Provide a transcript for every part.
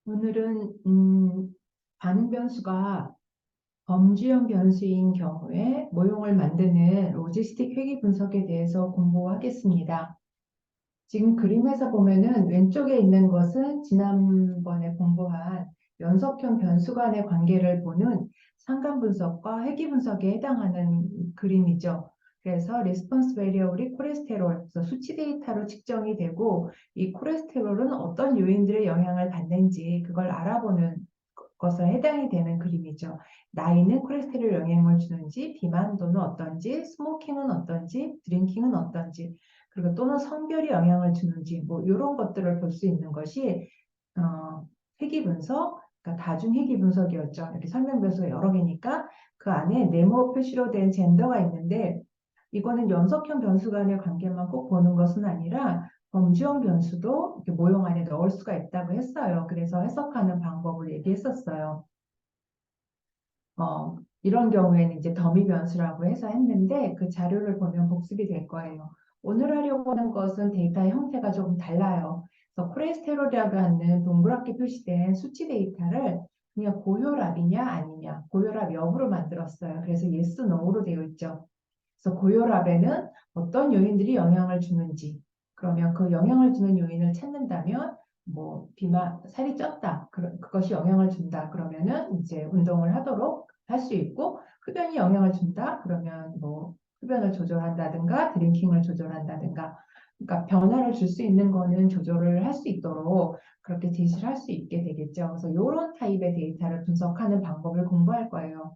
오늘은 반응 변수가 범주형 변수인 경우에 모형을 만드는 로지스틱 회귀 분석에 대해서 공부하겠습니다. 지금 그림에서 보면은 왼쪽에 있는 것은 지난번에 공부한 연속형 변수 간의 관계를 보는 상관 분석과 회귀 분석에 해당하는 그림이죠. 그래서 리스폰스 베리어블이 콜레스테롤, 그래서 수치 데이터로 측정이 되고 이 콜레스테롤은 어떤 요인들의 영향을 받는지 그걸 알아보는 것에 해당이 되는 그림이죠. 나이는 콜레스테롤 영향을 주는지, 비만도는 어떤지, 스모킹은 어떤지, 드링킹은 어떤지, 그리고 또는 성별이 영향을 주는지 뭐 이런 것들을 볼 수 있는 것이 회귀 분석, 그러니까 다중 회귀 분석이었죠. 이렇게 설명 변수가 여러 개니까 그 안에 네모 표시로 된 젠더가 있는데 이거는 연속형 변수 간의 관계만 꼭 보는 것은 아니라 범주형 변수도 이렇게 모형 안에 넣을 수가 있다고 했어요. 그래서 해석하는 방법을 얘기했었어요. 이런 경우에는 이제 더미 변수라고 해서 했는데 그 자료를 보면 복습이 될 거예요. 오늘 하려고 하는 것은 데이터의 형태가 조금 달라요. 그래서 콜레스테롤이라고 하는 동그랗게 표시된 수치 데이터를 그냥 고혈압이냐 아니냐, 고혈압 여부로 만들었어요. 그래서 yes, no로 되어 있죠. 그래서 고혈압에는 어떤 요인들이 영향을 주는지, 그러면 그 영향을 주는 요인을 찾는다면 뭐 비만, 살이 쪘다, 그것이 영향을 준다. 그러면은 이제 운동을 하도록 할 수 있고, 흡연이 영향을 준다. 그러면 뭐 흡연을 조절한다든가 드링킹을 조절한다든가, 그러니까 변화를 줄 수 있는 거는 조절을 할 수 있도록 그렇게 제시를 할 수 있게 되겠죠. 그래서 이런 타입의 데이터를 분석하는 방법을 공부할 거예요.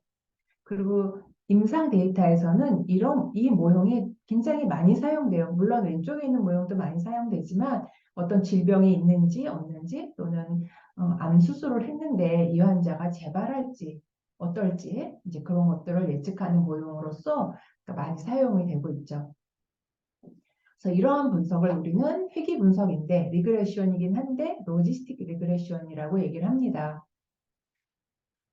그리고 임상 데이터에서는 이 모형이 굉장히 많이 사용돼요. 물론 왼쪽에 있는 모형도 많이 사용되지만 어떤 질병이 있는지 없는지 또는 암 수술을 했는데 이 환자가 재발할지 어떨지 이제 그런 것들을 예측하는 모형으로서 많이 사용이 되고 있죠. 그래서 이러한 분석을 우리는 회귀 분석인데 리그레션이긴 한데 로지스틱 리그레션이라고 얘기를 합니다.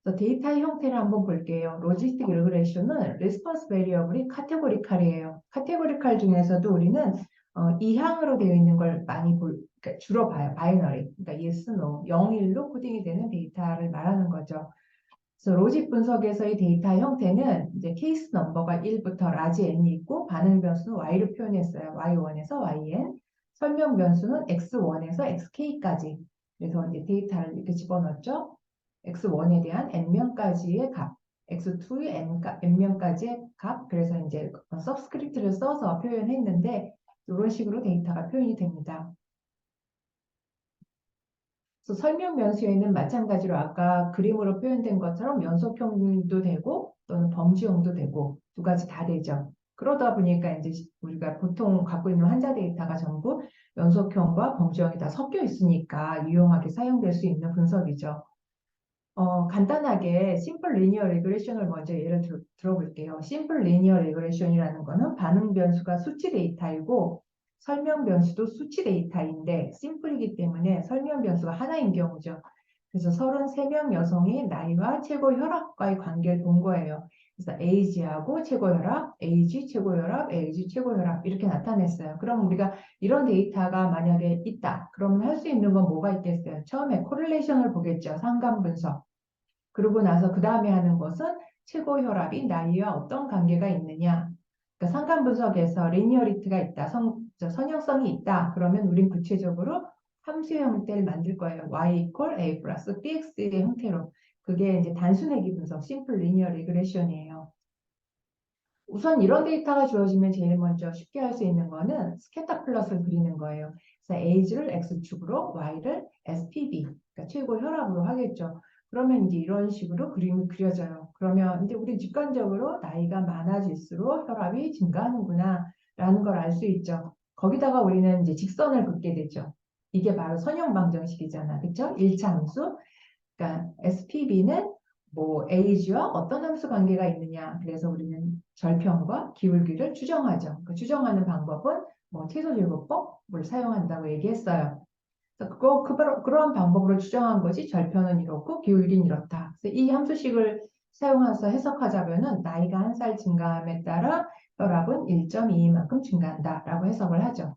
그래서 데이터의 형태를 한번 볼게요. 로지스틱 리그레션은 리스폰스 베리어블이 카테고리칼이에요. 카테고리칼 중에서도 우리는 이항으로 되어 있는 걸 많이 그러니까 주로 봐요. 바이너리. 그러니까 yes, no, 0, 1로 코딩이 되는 데이터를 말하는 거죠. 그래서 로직 분석에서의 데이터 형태는 이제 케이스 넘버가 1부터 라지 n이 있고 반응 변수는 y로 표현했어요. y1에서 yn. 설명 변수는 x1에서 xk까지. 그래서 이제 데이터를 이렇게 집어넣었죠. x1에 대한 n명까지의 값, x2의 n명까지의 값. 그래서 이제 서브스크립트를 써서 표현했는데 이런 식으로 데이터가 표현이 됩니다. 그래서 설명 변수에는 마찬가지로 아까 그림으로 표현된 것처럼 연속형도 되고 또는 범주형도 되고 두 가지 다 되죠. 그러다 보니까 이제 우리가 보통 갖고 있는 환자 데이터가 전부 연속형과 범주형이 다 섞여 있으니까 유용하게 사용될 수 있는 분석이죠. 간단하게 심플 리니어 리그레션을 먼저 예를 들어볼게요. 심플 리니어 리그레션이라는 거는 반응 변수가 수치 데이터이고 설명 변수도 수치 데이터인데 심플이기 때문에 설명 변수가 하나인 경우죠. 그래서 33명 여성이 나이와 최고 혈압과의 관계를 본 거예요. 그래서 age하고 최고 혈압, age 최고 혈압, age 최고 혈압 이렇게 나타냈어요. 그럼 우리가 이런 데이터가 만약에 있다. 그러면 할 수 있는 건 뭐가 있겠어요? 처음에 코릴레이션을 보겠죠. 상관 분석. 그러고 나서 그 다음에 하는 것은 최고 혈압이 나이와 어떤 관계가 있느냐. 그러니까 상관 분석에서 리니어리티가 있다, 선형성이 있다. 그러면 우린 구체적으로 함수의 형태를 만들 거예요. y equal a 플러스 bx의 형태로. 그게 이제 단순회귀 분석, 심플 리니어 리그레션이에요. 우선 이런 데이터가 주어지면 제일 먼저 쉽게 할 수 있는 거는 스캐터 플롯을 그리는 거예요. 그래서 age를 x축으로, y를 spb, 그러니까 최고 혈압으로 하겠죠. 그러면 이제 이런 식으로 그림이 그려져요. 그러면 이제 우리 직관적으로 나이가 많아질수록 혈압이 증가하는구나 라는 걸 알 수 있죠. 거기다가 우리는 이제 직선을 긋게 되죠. 이게 바로 선형 방정식이잖아. 그쵸? 1차 함수. 그러니까 SPB는 뭐 age와 어떤 함수 관계가 있느냐. 그래서 우리는 절편과 기울기를 추정하죠. 그 추정하는 방법은 뭐 최소제곱법을 사용한다고 얘기했어요. 그래서 그런 방법으로 추정한 것이 절편은 이렇고 기울기는 이렇다. 그래서 이 함수식을 사용해서 해석하자면은 나이가 한 살 증가함에 따라 혈압은 1.22만큼 증가한다라고 해석을 하죠.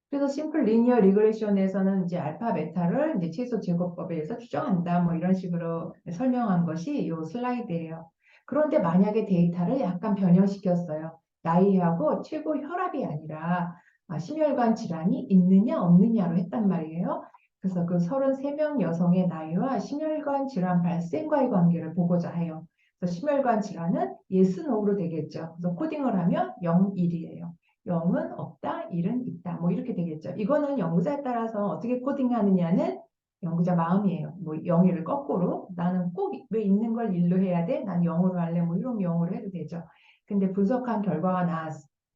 그래서 심플 리니어 리그레션에서는 이제 알파 베타를 이제 최소 제곱법에 의해서 추정한다. 뭐 이런 식으로 설명한 것이 이 슬라이드예요. 그런데 만약에 데이터를 약간 변형시켰어요. 나이하고 최고 혈압이 아니라 심혈관 질환이 있느냐 없느냐로 했단 말이에요. 그래서 그 33명 여성의 나이와 심혈관 질환 발생과의 관계를 보고자 해요. 그래서 심혈관 질환은 yes, no로 되겠죠. 그래서 코딩을 하면 0, 1이에요. 0은 없다, 1은 있다. 뭐 이렇게 되겠죠. 이거는 연구자에 따라서 어떻게 코딩하느냐는 연구자 마음이에요. 뭐 0, 1을 거꾸로 나는 꼭 왜 있는 걸 1로 해야 돼? 난 0으로 할래. 뭐 이런 0으로 해도 되죠. 근데 분석한 결과가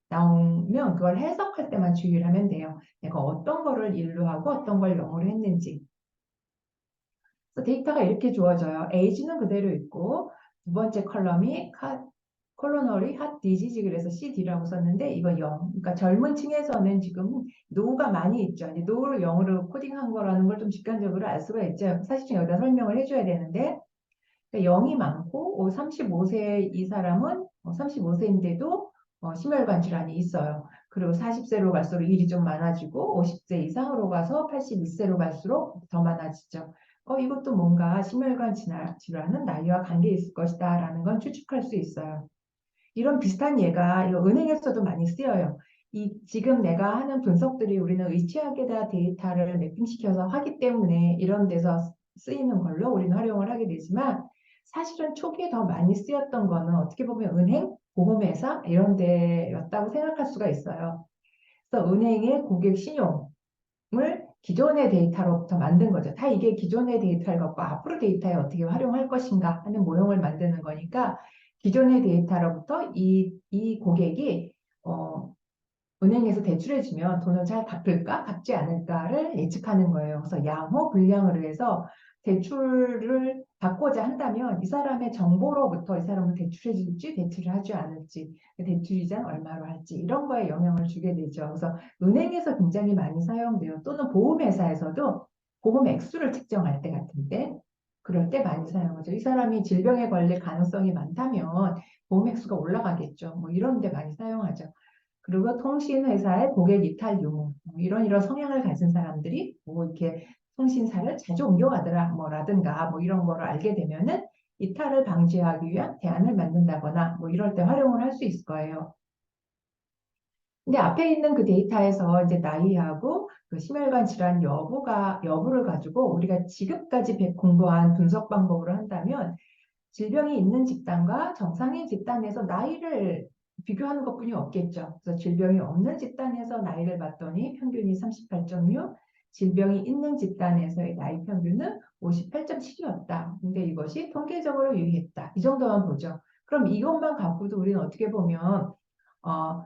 나오면 그걸 해석할 때만 주의를 하면 돼요. 내가 어떤 거를 1로 하고 어떤 걸 0으로 했는지. 그래서 데이터가 이렇게 주어져요. 에이지는 그대로 있고 두 번째 컬럼이 콜로너리 핫 디지즈 그래서 CD라고 썼는데 이거 0. 그러니까 젊은 층에서는 지금 노후가 많이 있죠. 이제 노후를 0으로 코딩한 거라는 걸 좀 직관적으로 알 수가 있죠. 사실 좀 여기다 설명을 해줘야 되는데 0이 많고 35세 이 사람은 35세인데도 심혈관 질환이 있어요. 그리고 40세로 갈수록 일이 좀 많아지고 50세 이상으로 가서 81세로 갈수록 더 많아지죠. 이것도 뭔가 심혈관 질환은 나이와 관계 있을 것이다 라는 건 추측할 수 있어요. 이런 비슷한 예가 이거 은행에서도 많이 쓰여요. 지금 내가 하는 분석들이 우리는 의치학에다 데이터를 매핑시켜서 하기 때문에 이런 데서 쓰이는 걸로 우리는 활용을 하게 되지만 사실은 초기에 더 많이 쓰였던 거는 어떻게 보면 은행, 보험회사 이런 데였다고 생각할 수가 있어요. 그래서 은행의 고객 신용을 기존의 데이터로부터 만든 거죠. 다 이게 기존의 데이터를 갖고 앞으로 데이터에 어떻게 활용할 것인가 하는 모형을 만드는 거니까 기존의 데이터로부터 이 고객이 은행에서 대출해주면 돈을 잘 갚을까, 갚지 않을까를 예측하는 거예요. 그래서 양호, 불량을 해서 대출을 받고자 한다면 이 사람의 정보로부터 이 사람은 대출해줄지, 대출을 하지 않을지, 대출이자 얼마로 할지 이런 거에 영향을 주게 되죠. 그래서 은행에서 굉장히 많이 사용돼요. 또는 보험회사에서도 보험 액수를 측정할 때 같은데 그럴 때 많이 사용하죠. 이 사람이 질병에 걸릴 가능성이 많다면 보험 액수가 올라가겠죠. 뭐 이런 데 많이 사용하죠. 그리고 통신회사의 고객 이탈 유무 이런 성향을 가진 사람들이 뭐 이렇게 통신사를 자주 옮겨가더라 뭐라든가 뭐 이런 거를 알게 되면은 이탈을 방지하기 위한 대안을 만든다거나 뭐 이럴 때 활용을 할 수 있을 거예요. 근데 앞에 있는 그 데이터에서 이제 나이하고 그 심혈관 질환 여부를 가지고 우리가 지금까지 공부한 분석 방법으로 한다면 질병이 있는 집단과 정상인 집단에서 나이를 비교하는 것뿐이 없겠죠. 그래서 질병이 없는 집단에서 나이를 봤더니 평균이 38.6, 질병이 있는 집단에서의 나이 평균은 58.7이었다. 근데 이것이 통계적으로 유의했다. 이 정도만 보죠. 그럼 이것만 갖고도 우리는 어떻게 보면 어,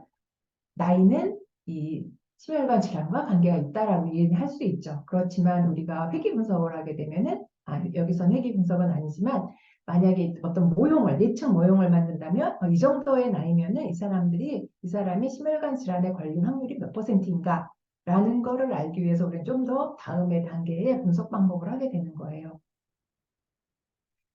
나이는 이 심혈관 질환과 관계가 있다라고 이해는 할 수 있죠. 그렇지만 우리가 회귀 분석을 하게 되면은 여기선 회귀 분석은 아니지만 만약에 어떤 모형을 내층 모형을 만든다면 이 정도의 나이면은 이 사람이 심혈관 질환에 걸린 확률이 몇 퍼센트인가 라는 거를 알기 위해서 우리는 좀 더 다음의 단계의 분석 방법을 하게 되는 거예요.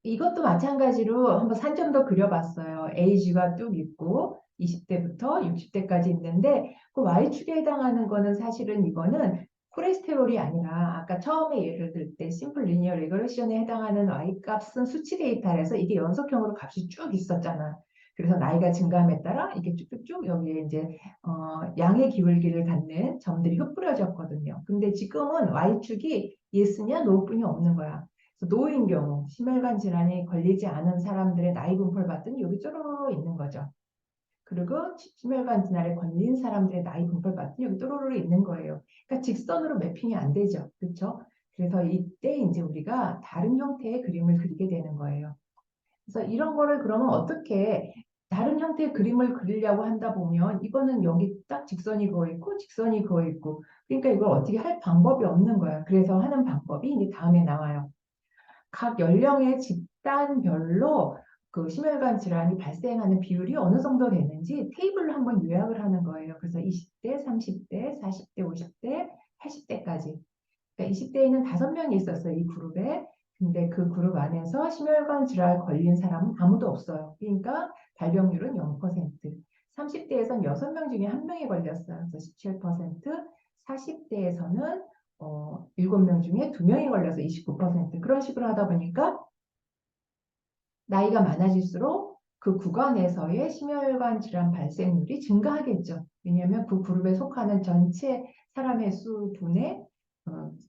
이것도 마찬가지로 한번 산점도 그려봤어요. 에이지가 뚝 있고 20대부터 60대까지 있는데 그 Y축에 해당하는 거는 사실은 이거는 콜레스테롤이 아니라 아까 처음에 예를 들 때 심플 리니어 리그레션에 해당하는 Y값은 수치 데이터라서 이게 연속형으로 값이 쭉 있었잖아. 그래서 나이가 증가함에 따라 이게 쭉쭉쭉 여기에 이제 양의 기울기를 갖는 점들이 흩뿌려졌거든요. 근데 지금은 Y축이 예스냐 노뿐이 없는 거야. 노인 경우 심혈관 질환이 걸리지 않은 사람들의 나이 분포를 봤더니 여기 쪼로로 있는 거죠. 그리고 심혈관 질환에 걸린 사람들의 나이 분포를 봤더니 여기 쪼로로 있는 거예요. 그러니까 직선으로 매핑이 안 되죠. 그렇죠? 그래서 이때 이제 우리가 다른 형태의 그림을 그리게 되는 거예요. 그래서 이런 거를 그러면 어떻게 다른 형태의 그림을 그리려고 한다 보면 이거는 여기 딱 직선이 그어 있고 직선이 그어 있고 그러니까 이걸 어떻게 할 방법이 없는 거야. 그래서 하는 방법이 이제 다음에 나와요. 각 연령의 집단별로 그 심혈관 질환이 발생하는 비율이 어느 정도 되는지 테이블로 한번 요약을 하는 거예요. 그래서 20대, 30대, 40대, 50대, 80대까지. 그러니까 20대에는 5명이 있었어요. 이 그룹에. 근데 그 그룹 안에서 심혈관 질환 걸린 사람은 아무도 없어요. 그러니까 발병률은 0%. 30대에선 6명 중에 1명이 걸렸어요. 그래서 17%. 40대에서는 7명 중에 2명이 걸려서 29%. 그런 식으로 하다 보니까 나이가 많아질수록 그 구간에서의 심혈관 질환 발생률이 증가하겠죠. 왜냐하면 그 그룹에 속하는 전체 사람의 수 분의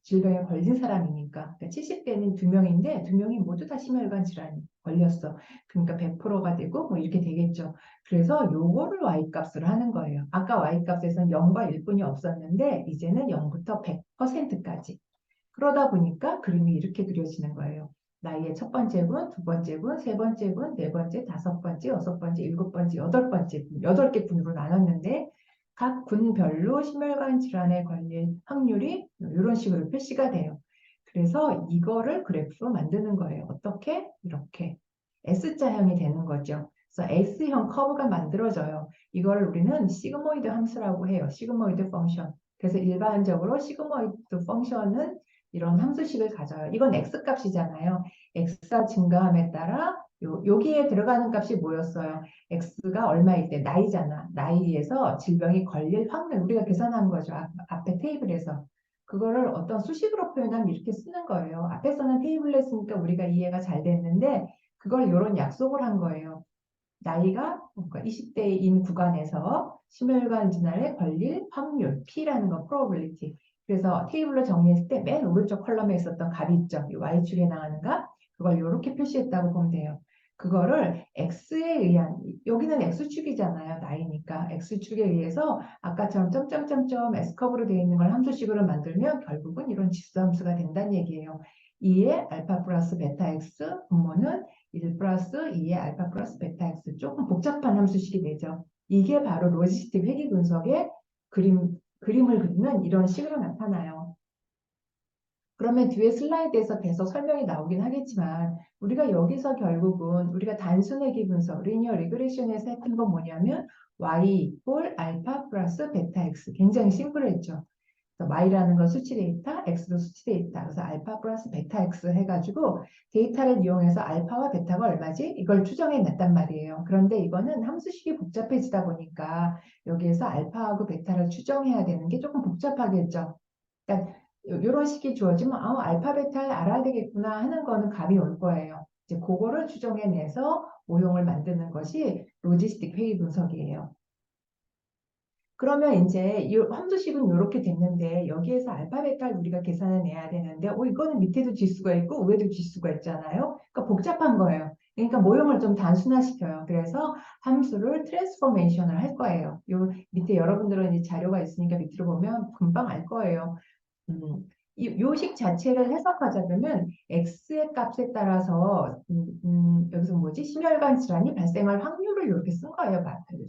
질병에 걸린 사람이니까. 그러니까 70대는 2명인데 2명이 모두 다 심혈관 질환이 걸렸어. 그러니까 100%가 되고 뭐 이렇게 되겠죠. 그래서 요거를 Y값으로 하는 거예요. 아까 Y값에서는 0과 1분이 없었는데 이제는 0부터 100%까지. 그러다 보니까 그림이 이렇게 그려지는 거예요. 나이의 첫 번째 군, 두 번째 군, 세 번째 군, 네 번째, 다섯 번째, 여섯 번째, 일곱 번째, 여덟 번째 군, 8개 군으로 나눴는데 각 군별로 심혈관 질환에 걸릴 확률이 이런 식으로 표시가 돼요. 그래서 이거를 그래프로 만드는 거예요. 어떻게? 이렇게 S자형이 되는 거죠. 그래서 S형 커브가 만들어져요. 이걸 우리는 시그모이드 함수라고 해요. 시그모이드 펑션. 그래서 일반적으로 시그모이드 펑션은 이런 함수식을 가져요. 이건 X값이잖아요. X가 증가함에 따라 여기에 들어가는 값이 뭐였어요? X가 얼마일 때? 나이잖아. 나이에서 질병이 걸릴 확률. 우리가 계산한 거죠. 앞에 테이블에서. 그거를 어떤 수식으로 표현하면 이렇게 쓰는 거예요. 앞에서는 테이블로 했으니까 우리가 이해가 잘 됐는데 그걸 이런 약속을 한 거예요. 나이가 20대인 구간에서 심혈관 질환에 걸릴 확률, P라는 거, probability. 그래서 테이블로 정리했을 때 맨 오른쪽 컬럼에 있었던 값이 있죠. 이 Y축에 해당하는 값. 그걸 이렇게 표시했다고 보면 돼요. 그거를 X에 의한, 여기는 X축이잖아요. 나이니까. X축에 의해서 아까처럼 점점점점 S커브로 되어 있는 걸 함수식으로 만들면 결국은 이런 지수함수가 된다는 얘기예요. 2의 알파 플러스 베타 X 분모는 1 플러스 2의 알파 플러스 베타 X. 조금 복잡한 함수식이 되죠. 이게 바로 로지스틱 회귀 분석의 그림을 그리면 이런 식으로 나타나요. 그러면 뒤에 슬라이드에서 계속 설명이 나오긴 하겠지만 우리가 여기서 결국은 우리가 단순 회귀 분석, 리니어 리그레션에서 했던 건 뭐냐면 y 홀 알파 플러스 베타 x. 굉장히 심플했죠. y라는 건 수치 데이터, x도 수치 데이터. 그래서 알파 플러스 베타 x 해가지고 데이터를 이용해서 알파와 베타가 얼마지? 이걸 추정해 냈단 말이에요. 그런데 이거는 함수식이 복잡해지다 보니까 여기에서 알파하고 베타를 추정해야 되는 게 조금 복잡하겠죠. 그러니까 이런 식이 주어지면 알파 베타를 알아야 되겠구나 하는 거는 감이 올 거예요. 이제 그거를 추정해내서 모형을 만드는 것이 로지스틱 회의 분석이에요. 그러면 이제 이 함수식은 이렇게 됐는데 여기에서 알파 베타를 우리가 계산을 내야 되는데 이거는 밑에도 지수가 있고 위에도 지수가 있잖아요. 그러니까 복잡한 거예요. 그러니까 모형을 좀 단순화시켜요. 그래서 함수를 트랜스포메이션을 할 거예요. 요 밑에 여러분들은 이 자료가 있으니까 밑으로 보면 금방 알 거예요. 이 요식 자체를 해석하자면 x의 값에 따라서 여기서 뭐지? 심혈관 질환이 발생할 확률을 이렇게 쓴 거예요.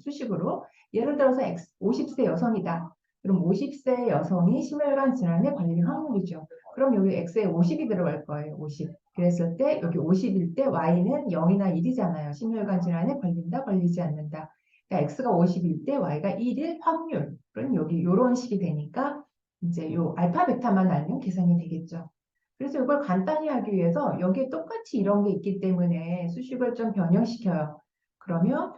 수식으로. 예를 들어서 50세 여성이다. 그럼 50세 여성이 심혈관 질환에 걸릴 확률이죠. 그럼 여기 x에 50이 들어갈 거예요. 50. 그랬을 때 여기 50일 때 y는 0이나 1이잖아요. 심혈관 질환에 걸린다, 걸리지 않는다. 그러니까 x가 50일 때 y가 1일 확률은 여기 이런 식이 되니까 이제 요 알파 베타만 알면 계산이 되겠죠. 그래서 이걸 간단히 하기 위해서 여기에 똑같이 이런 게 있기 때문에 수식을 좀 변형시켜요. 그러면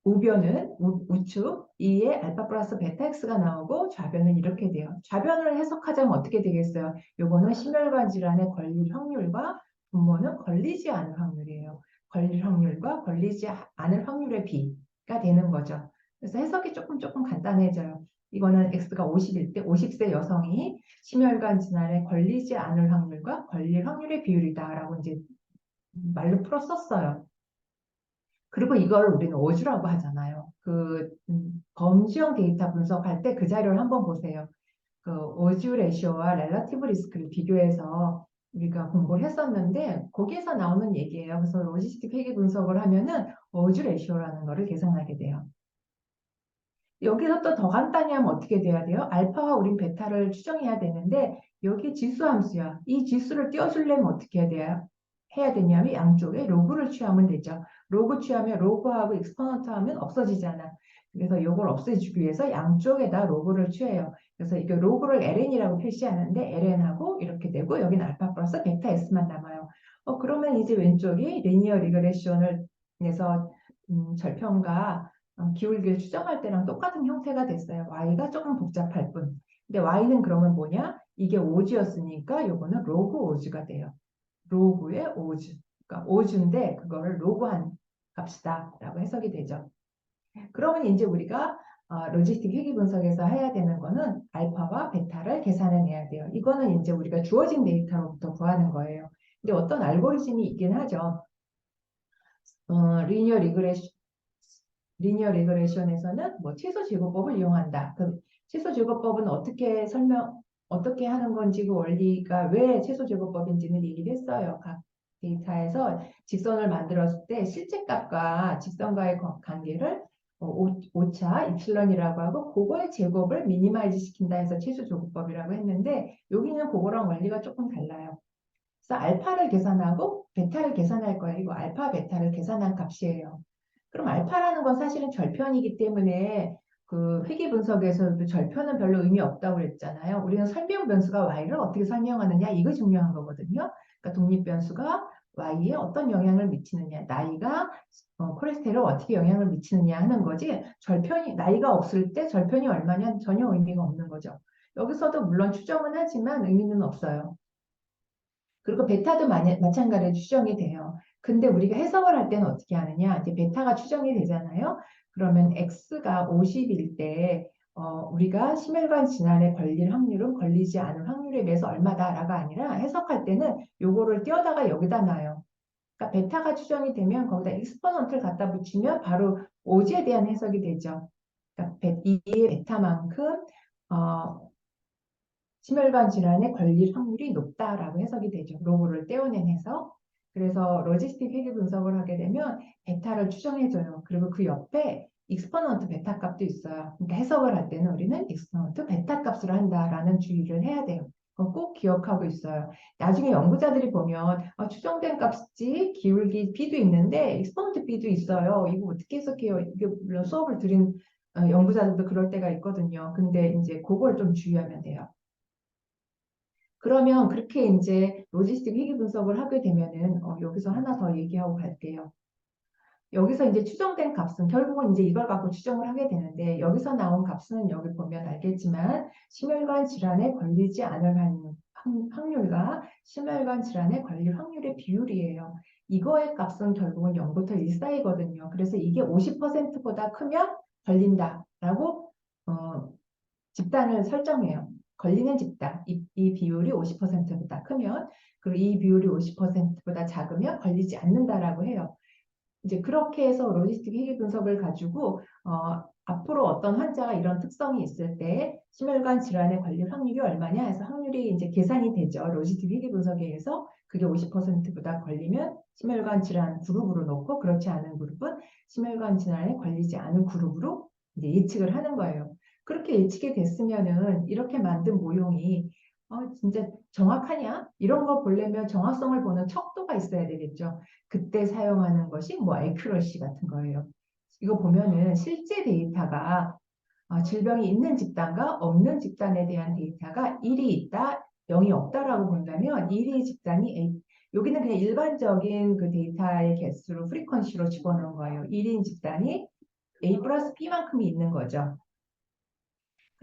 우변은 우측 2의 알파 플러스 베타 x가 나오고 좌변은 이렇게 돼요. 좌변을 해석하자면 어떻게 되겠어요? 요거는 심혈관 질환에 걸릴 확률과 분모는 걸리지 않을 확률이에요. 걸릴 확률과 걸리지 않을 확률의 비가 되는 거죠. 그래서 해석이 조금 간단해져요. 이거는 x가 50일 때 50세 여성이 심혈관 질환에 걸리지 않을 확률과 걸릴 확률의 비율이다라고 이제 말로 풀어 썼어요. 그리고 이걸 우리는 어주라고 하잖아요. 범주형 데이터 분석할 때 그 자료를 한번 보세요. 그 어주 레시오와 렐러티브 리스크를 비교해서 우리가 공부를 했었는데 거기에서 나오는 얘기예요. 그래서 로지스틱 회계 분석을 하면은 어주 레시오라는 거를 계산하게 돼요. 여기서 또 더 간단히 하면 어떻게 돼야 돼요? 알파와 우린 베타를 추정해야 되는데 여기 지수 함수야. 이 지수를 띄워주려면 어떻게 해야 돼요? 해야 되냐면 양쪽에 로그를 취하면 되죠. 로그 취하면 로그하고 익스포넌트 하면 없어지잖아. 그래서 이걸 없애주기 위해서 양쪽에다 로그를 취해요. 그래서 이게 로그를 ln이라고 표시하는데 ln하고 이렇게 되고 여기는 알파 플러스 베타 s만 남아요. 그러면 이제 왼쪽이 리니어 리그레션을 해서 절편과 기울기를 추정할 때랑 똑같은 형태가 됐어요. y가 조금 복잡할 뿐. 근데 y는 그러면 뭐냐? 이게 오즈였으니까 요거는 로그 오즈가 돼요. 로그의 오즈. 그러니까 오즈인데 그거를 로그한 값이다라고 해석이 되죠. 그러면 이제 우리가 로지스틱 회귀 분석에서 해야 되는 거는 알파와 베타를 계산해내야 돼요. 이거는 이제 우리가 주어진 데이터로부터 구하는 거예요. 근데 어떤 알고리즘이 있긴 하죠. 리니어 리그레션, 리니어 리그레션에서는 뭐 최소 제곱법을 이용한다. 그 최소 제곱법은 어떻게 하는 건지 그 원리가 왜 최소 제곱법인지는 얘기를 했어요. 각 데이터에서 직선을 만들었을 때 실제 값과 직선과의 관계를 오차 이플런이라고 하고 그거의 제곱을 미니마이즈 시킨다 해서 최소 제곱법이라고 했는데 여기는 그거랑 원리가 조금 달라요. 그래서 알파를 계산하고 베타를 계산할 거예요. 이거 알파, 베타를 계산한 값이에요. 그럼 알파라는 건 사실은 절편이기 때문에 그 회귀 분석에서도 절편은 별로 의미 없다고 그랬잖아요. 우리는 설명 변수가 y를 어떻게 설명하느냐 이거 중요한 거거든요. 그러니까 독립 변수가 y에 어떤 영향을 미치느냐, 나이가 콜레스테롤 어떻게 영향을 미치느냐 하는 거지. 절편이 나이가 없을 때 절편이 얼마냐 전혀 의미가 없는 거죠. 여기서도 물론 추정은 하지만 의미는 없어요. 그리고 베타도 마찬가지로 추정이 돼요. 근데 우리가 해석을 할 때는 어떻게 하느냐? 이제 베타가 추정이 되잖아요. 그러면 x가 50일 때 우리가 심혈관 질환에 걸릴 확률은 걸리지 않을 확률에 비해서 얼마다라가 아니라 해석할 때는 요거를 띄어다가 여기다 놔요. 그러니까 베타가 추정이 되면 거기다 익스포넌트를 갖다 붙이면 바로 오지에 대한 해석이 되죠. 그러니까 이 베타만큼 어, 심혈관 질환에 걸릴 확률이 높다라고 해석이 되죠. 로고를 떼어낸 해석. 그래서 로지스틱 회귀 분석을 하게 되면 베타를 추정해줘요. 그리고 그 옆에 익스포넌트 베타 값도 있어요. 그러니까 해석을 할 때는 우리는 익스포넌트 베타 값으로 한다라는 주의를 해야 돼요. 그건 꼭 기억하고 있어요. 나중에 연구자들이 보면 추정된 값이 기울기 B도 있는데 익스포넌트 B도 있어요. 이거 어떻게 해석해요? 이게 물론 수업을 들인 연구자들도 그럴 때가 있거든요. 근데 이제 그걸 좀 주의하면 돼요. 그러면 그렇게 이제 로지스틱 회귀 분석을 하게 되면은 여기서 하나 더 얘기하고 갈게요. 여기서 이제 추정된 값은 결국은 이제 이걸 갖고 추정을 하게 되는데 여기서 나온 값은 여기 보면 알겠지만 심혈관 질환에 걸리지 않을 확률과 심혈관 질환에 걸릴 확률의 비율이에요. 이거의 값은 결국은 0부터 1 사이거든요. 그래서 이게 50%보다 크면 걸린다라고 집단을 설정해요. 걸리는 집단, 이 비율이 50%보다 크면, 그리고 이 비율이 50%보다 작으면 걸리지 않는다라고 해요. 이제 그렇게 해서 로지스틱 회귀 분석을 가지고 앞으로 어떤 환자가 이런 특성이 있을 때 심혈관 질환에 걸릴 확률이 얼마냐 해서 확률이 이제 계산이 되죠. 로지스틱 회귀 분석에 의해서 그게 50%보다 걸리면 심혈관 질환 그룹으로 놓고 그렇지 않은 그룹은 심혈관 질환에 걸리지 않은 그룹으로 이제 예측을 하는 거예요. 그렇게 예측이 됐으면은 이렇게 만든 모형이 진짜 정확하냐? 이런 거 보려면 정확성을 보는 척도가 있어야 되겠죠. 그때 사용하는 것이 뭐 에큐러시 같은 거예요. 이거 보면은 실제 데이터가 질병이 있는 집단과 없는 집단에 대한 데이터가 1이 있다, 0이 없다라고 본다면 1의 집단이 A, 여기는 그냥 일반적인 그 데이터의 개수로 프리퀀시로 집어넣은 거예요. 1인 집단이 A 플러스 B만큼이 있는 거죠.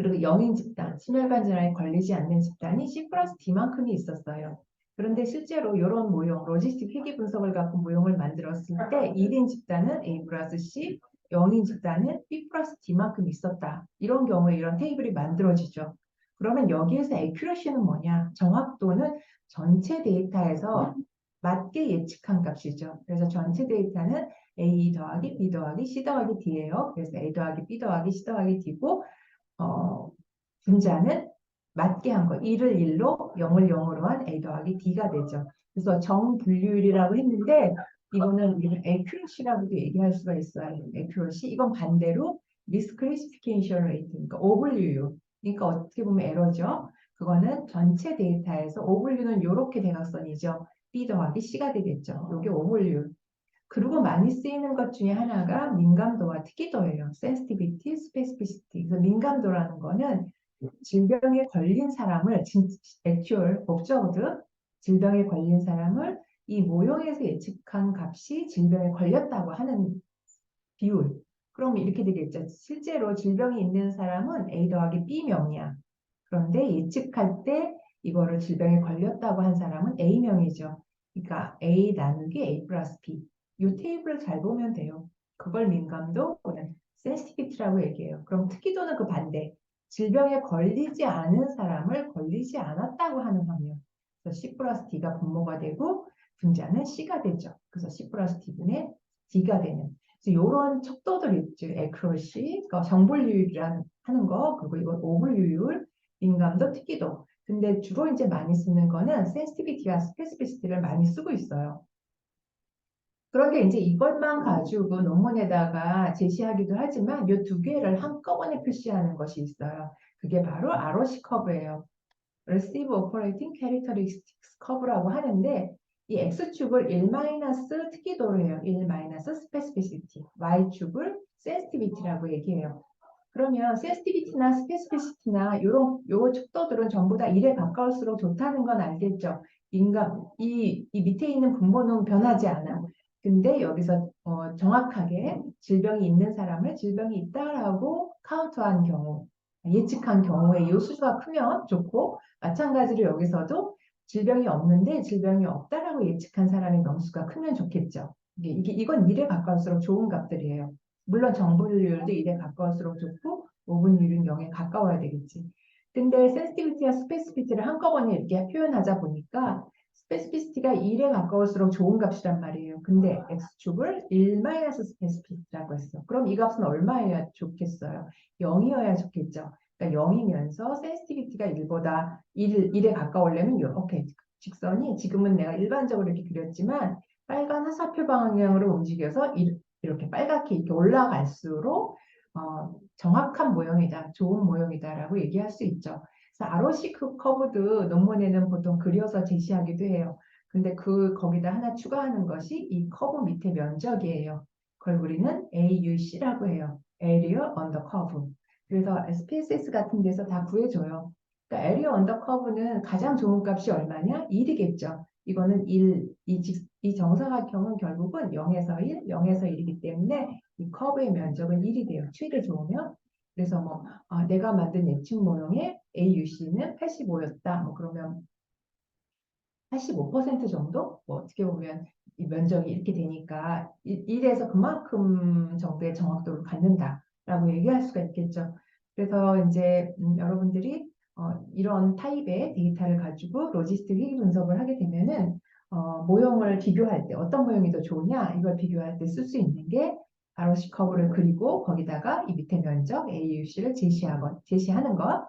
그리고 영인 집단, 심혈관 질환에 걸리지 않는 집단이 C 플러스 D만큼이 있었어요. 그런데 실제로 이런 모형, 로지스틱 회귀 분석을 갖고 모형을 만들었을 때 1인 집단은 A 플러스 C, 영인 집단은 B 플러스 D만큼 있었다. 이런 경우에 이런 테이블이 만들어지죠. 그러면 여기에서 accuracy는 뭐냐? 정확도는 전체 데이터에서 맞게 예측한 값이죠. 그래서 전체 데이터는 A 더하기 B 더하기 C 더하기 D예요. 그래서 A 더하기 B 더하기 C 더하기 D고 분자는 맞게 한 거. 1을 1로 0을 0으로 한 A 더하기 D가 되죠. 그래서 정분류율이라고 했는데 이거는 우리가 accuracy라고도 얘기할 수가 있어요. accuracy. 이건 반대로 misclassification rate, 그러니까 오분류율. 그러니까 어떻게 보면 에러죠. 그거는 전체 데이터에서 오분류는 이렇게 대각선이죠. B 더하기 C가 되겠죠. 이게 오분류율. 그리고 많이 쓰이는 것 중에 하나가 민감도와 특이도예요. sensitivity, specificity. 그래서 민감도라는 거는 질병에 걸린 사람을 actual, observed 질병에 걸린 사람을 이 모형에서 예측한 값이 질병에 걸렸다고 하는 비율. 그럼 이렇게 되겠죠. 실제로 질병이 있는 사람은 A 더하기 B명이야. 그런데 예측할 때 이거를 질병에 걸렸다고 한 사람은 A명이죠. 그러니까 A 나누기 A 플러스 B. 이 테이블을 잘 보면 돼요. 그걸 민감도 또는 센시티비티라고 얘기해요. 그럼 특이도는 그 반대. 질병에 걸리지 않은 사람을 걸리지 않았다고 하는 확률. 그래서 C 플러스 D가 분모가 되고 분자는 C가 되죠. 그래서 C 플러스 D분의 D가 되는. 그래서 이런 척도들 있죠. 에크로시, 그러니까 정분류율이라는 하는 거, 그리고 이건 오분류율, 민감도, 특이도. 근데 주로 이제 많이 쓰는 거는 센시티비티와 스페시피시티를 많이 쓰고 있어요. 그런데 이제 이것만 가지고 논문에다가 제시하기도 하지만 이 두 개를 한꺼번에 표시하는 것이 있어요. 그게 바로 ROC 커브예요. Receive Operating Characteristics Curve라고 하는데 이 X축을 1 특이도로 해요. 1 Specificity. Y축을 Sensitivity라고 얘기해요. 그러면 센시티비티나 스페시피시티나 요 척도들은 전부 다 1에 가까울수록 좋다는 건 알겠죠. 이 밑에 있는 분모는 변하지 않아. 근데 여기서 정확하게 질병이 있는 사람을 질병이 있다라고 카운트한 경우, 예측한 경우에 이 수가 크면 좋고, 마찬가지로 여기서도 질병이 없는데 질병이 없다라고 예측한 사람의 명수가 크면 좋겠죠. 이건 1에 가까울수록 좋은 값들이에요. 물론 정보율도 1에 가까울수록 좋고 5분율은 0에 가까워야 되겠지. 근데 센시티비티와 스페시피티를 한꺼번에 이렇게 표현하자 보니까 스페시피티가 1에 가까울수록 좋은 값이란 말이에요. 근데 x축을 1 스페시피티라고 했어. 그럼 이 값은 얼마여야 좋겠어요? 0이어야 좋겠죠. 그러니까 0이면서 센시티비티가 1보다 1에 가까우려면 이렇게 직선이 지금은 내가 일반적으로 이렇게 그렸지만 빨간 화살표 방향으로 움직여서 이렇게 빨갛게 이렇게 올라갈수록 정확한 모형이다, 좋은 모형이다라고 얘기할 수 있죠. 그래서 ROC 커브도 논문에는 보통 그려서 제시하기도 해요. 근데 거기다 하나 추가하는 것이 이 커브 밑에 면적이에요. 그걸 우리는 AUC라고 해요. Area Under Curve. 그래서 SPSS 같은 데서 다 구해줘요. 그러니까 Area Under Curve는 가장 좋은 값이 얼마냐? 1이겠죠. 이거는 1, 이 정사각형은 결국은 0에서 1, 0에서 1이기 때문에 이 커브의 면적은 1이 돼요. 추이를 좋으면. 그래서 내가 만든 예측 모형의 AUC는 85였다. 그러면 85% 정도? 어떻게 보면 이 면적이 이렇게 되니까 1에서 그만큼 정도의 정확도를 갖는다라고 얘기할 수가 있겠죠. 그래서 이제 여러분들이 이런 타입의 데이터를 가지고 로지스틱 회계 분석을 하게 되면은 모형을 비교할 때 어떤 모형이 더 좋으냐 이걸 비교할 때 쓸 수 있는 게 ROC 커브를 그리고 거기다가 이 밑에 면적 AUC를 제시하는 것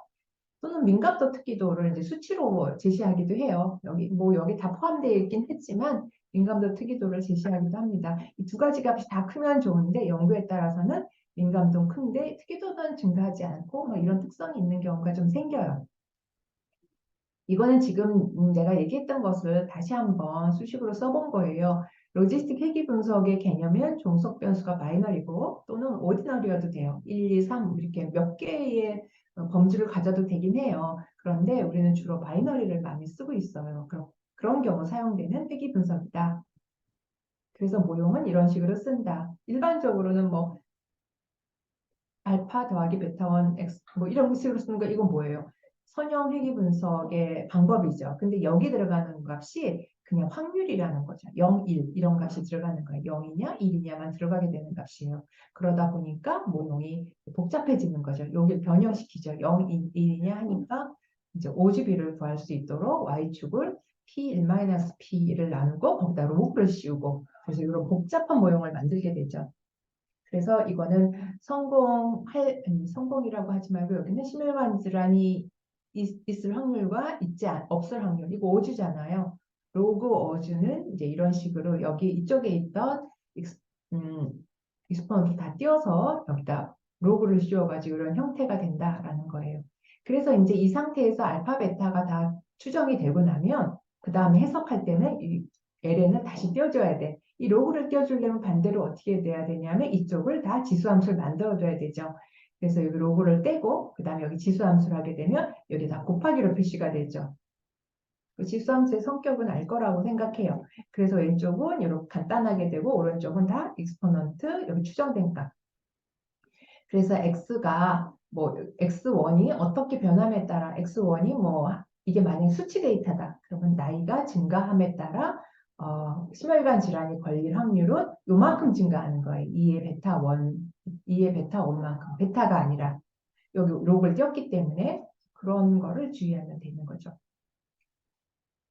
또는 민감도 특기도를 이제 수치로 제시하기도 해요. 여기 다 포함되어 있긴 했지만 민감도 특이도를 제시하기도 합니다. 이 두 가지 값이 다 크면 좋은데 연구에 따라서는 민감도는 큰데 특이도는 증가하지 않고 이런 특성이 있는 경우가 좀 생겨요. 이거는 지금 내가 얘기했던 것을 다시 한번 수식으로 써본 거예요. 로지스틱 회귀 분석의 개념은 종속 변수가 마이너리고 또는 오디너리여도 돼요. 1, 2, 3 이렇게 몇 개의 범주를 가져도 되긴 해요. 그런데 우리는 주로 마이너리를 많이 쓰고 있어요. 그런 경우 사용되는 회귀 분석이다. 그래서 모형은 이런 식으로 쓴다. 일반적으로는 알파 더하기 베타 1 X 이런 식으로 쓰는 거 이건 뭐예요? 선형 회귀 분석의 방법이죠. 근데 여기 들어가는 값이 그냥 확률이라는 거죠. 0, 1 이런 값이 들어가는 거예요. 0이냐 1이냐만 들어가게 되는 값이에요. 그러다 보니까 모형이 복잡해지는 거죠. 여기 변형시키죠. 0, 1이냐 하니까 이제 오주비를 구할 수 있도록 y축을 p1-p를 나누고 거기다 로그를 씌우고 그래서 이런 복잡한 모형을 만들게 되죠. 그래서 이거는 성공이라고 하지 말고 여기는 심혈관 질환이 있을 확률과 없을 확률. 이거 어주잖아요. 로그 어주는 이제 이런 식으로 여기 이쪽에 있던 익스포넌트 다 띄워서 여기다 로그를 씌워가지고 이런 형태가 된다라는 거예요. 그래서 이제 이 상태에서 알파, 베타가 다 추정이 되고 나면 그 다음에 해석할 때는 이 LN은 다시 띄워줘야 돼. 이 로그를 띄워주려면 반대로 어떻게 돼야 되냐면 이쪽을 다 지수함수를 만들어줘야 되죠. 그래서 여기 로그를 떼고 그 다음에 여기 지수함수를 하게 되면 여기 다 곱하기로 표시가 되죠. 그 지수함수의 성격은 알 거라고 생각해요. 그래서 왼쪽은 이렇게 간단하게 되고 오른쪽은 다 익스포넌트 여기 추정된 값. 그래서 X가 뭐 X1이 어떻게 변함에 따라 X1이 뭐 이게 만약 수치 데이터다. 그러면 나이가 증가함에 따라 심혈관 질환이 걸릴 확률은 요만큼 증가하는 거예요. 2의 베타 1, 2의 베타 1만큼. 베타가 아니라 여기 록을 띄웠기 때문에 그런 거를 주의하면 되는 거죠.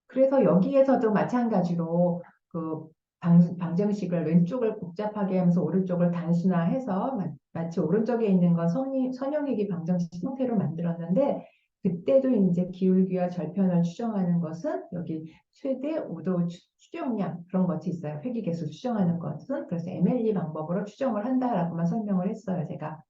그래서 여기에서도 마찬가지로 그 방정식을 왼쪽을 복잡하게 하면서 오른쪽을 단순화해서 마치 오른쪽에 있는 건 선형회귀 방정식 형태로 만들었는데 그때도 이제 기울기와 절편을 추정하는 것은 여기 최대 오도 추정량 그런 것이 있어요. 회귀계수 추정하는 것은 그래서 MLE 방법으로 추정을 한다라고만 설명을 했어요. 제가.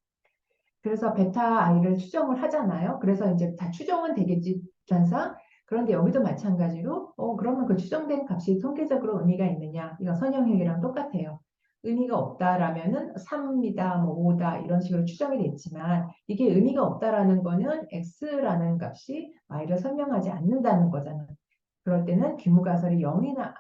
그래서 베타 i를 추정을 하잖아요. 그래서 이제 다 추정은 되겠지, 전사. 그런데 여기도 마찬가지로, 그러면 그 추정된 값이 통계적으로 의미가 있느냐? 이거 선형식이랑 똑같아요. 의미가 없다라면은 3이다, 뭐 5다 이런 식으로 추정이 됐지만 이게 의미가 없다라는 거는 x라는 값이 y를 설명하지 않는다는 거잖아요. 그럴 때는 귀무가설이 0이나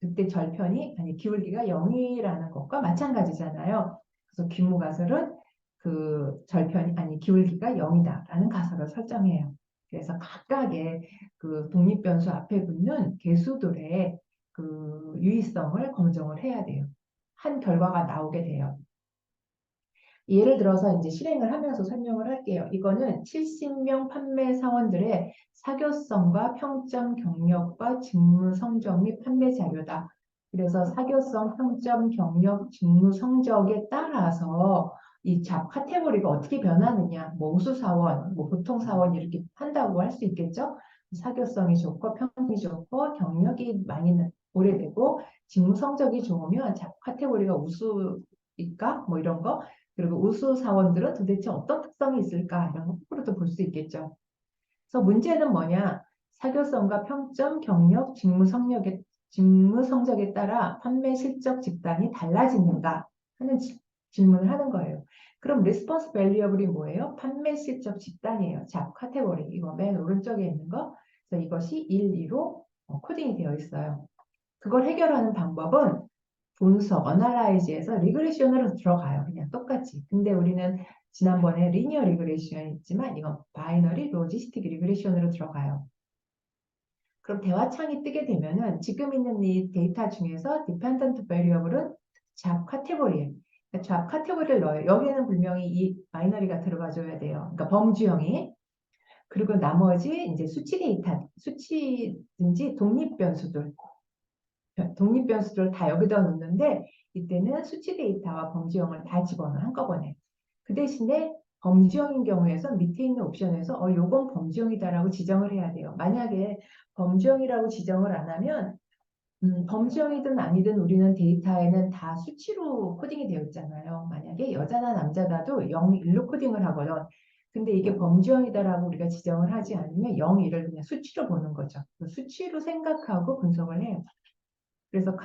그때 절편이 아니 기울기가 0이라는 것과 마찬가지잖아요. 그래서 귀무가설은 그 절편이 아니 기울기가 0이다라는 가설을 설정해요. 그래서 각각의 그 독립변수 앞에 붙는 개수들의 그 유의성을 검증을 해야 돼요. 한 결과가 나오게 돼요. 예를 들어서 이제 실행을 하면서 설명을 할게요. 이거는 70명 판매 사원들의 사교성과 평점 경력과 직무 성적 및 판매 자료다. 그래서 사교성, 평점, 경력, 직무 성적에 따라서 이 잡 카테고리가 어떻게 변하느냐, 뭐 우수 사원, 뭐 보통 사원 이렇게 한다고 할 수 있겠죠. 사교성이 좋고 평점이 좋고 경력이 많이 오래되고 직무 성적이 좋으면 잡 카테고리가 우수일까? 뭐 이런 거. 그리고 우수 사원들은 도대체 어떤 특성이 있을까? 이런 거 거꾸로도 볼 수 있겠죠. 그래서 문제는 뭐냐? 사교성과 평점, 경력, 직무 성적에 따라 판매 실적 집단이 달라지는가 하는 질문을 하는 거예요. 그럼 response variable이 뭐예요? 판매 실적 집단이에요. 잡 카테고리. 이거 맨 오른쪽에 있는 거. 그래서 이것이 1, 2로 코딩이 되어 있어요. 그걸 해결하는 방법은 분석, 어널라이즈에서 리그레션으로 들어가요. 그냥 똑같이. 근데 우리는 지난번에 리니어 리그레션이 있지만 이건 바이너리 로지스틱 리그레션으로 들어가요. 그럼 대화창이 뜨게 되면은 지금 있는 이 데이터 중에서 디펜던트 베리어블은 잡 카테고리예요. 그러니까 잡 카테고리를 넣어요. 여기는 분명히 이 바이너리가 들어가줘야 돼요. 그러니까 범주형이. 그리고 나머지 이제 수치 데이터, 수치든지 독립변수들 다 여기다 놓는데 이때는 수치 데이터와 범주형을 다 집어넣어 한꺼번에. 그 대신에 범주형인 경우에서 밑에 있는 옵션에서 요건 범주형이다라고 지정을 해야 돼요. 만약에 범주형이라고 지정을 안 하면 범주형이든 아니든 우리는 데이터에는 다 수치로 코딩이 되어 있잖아요. 만약에 여자나 남자다도 0, 1로 코딩을 하거든. 근데 이게 범주형이다라고 우리가 지정을 하지 않으면 0, 1을 그냥 수치로 보는 거죠. 수치로 생각하고 분석을 해요. 그래서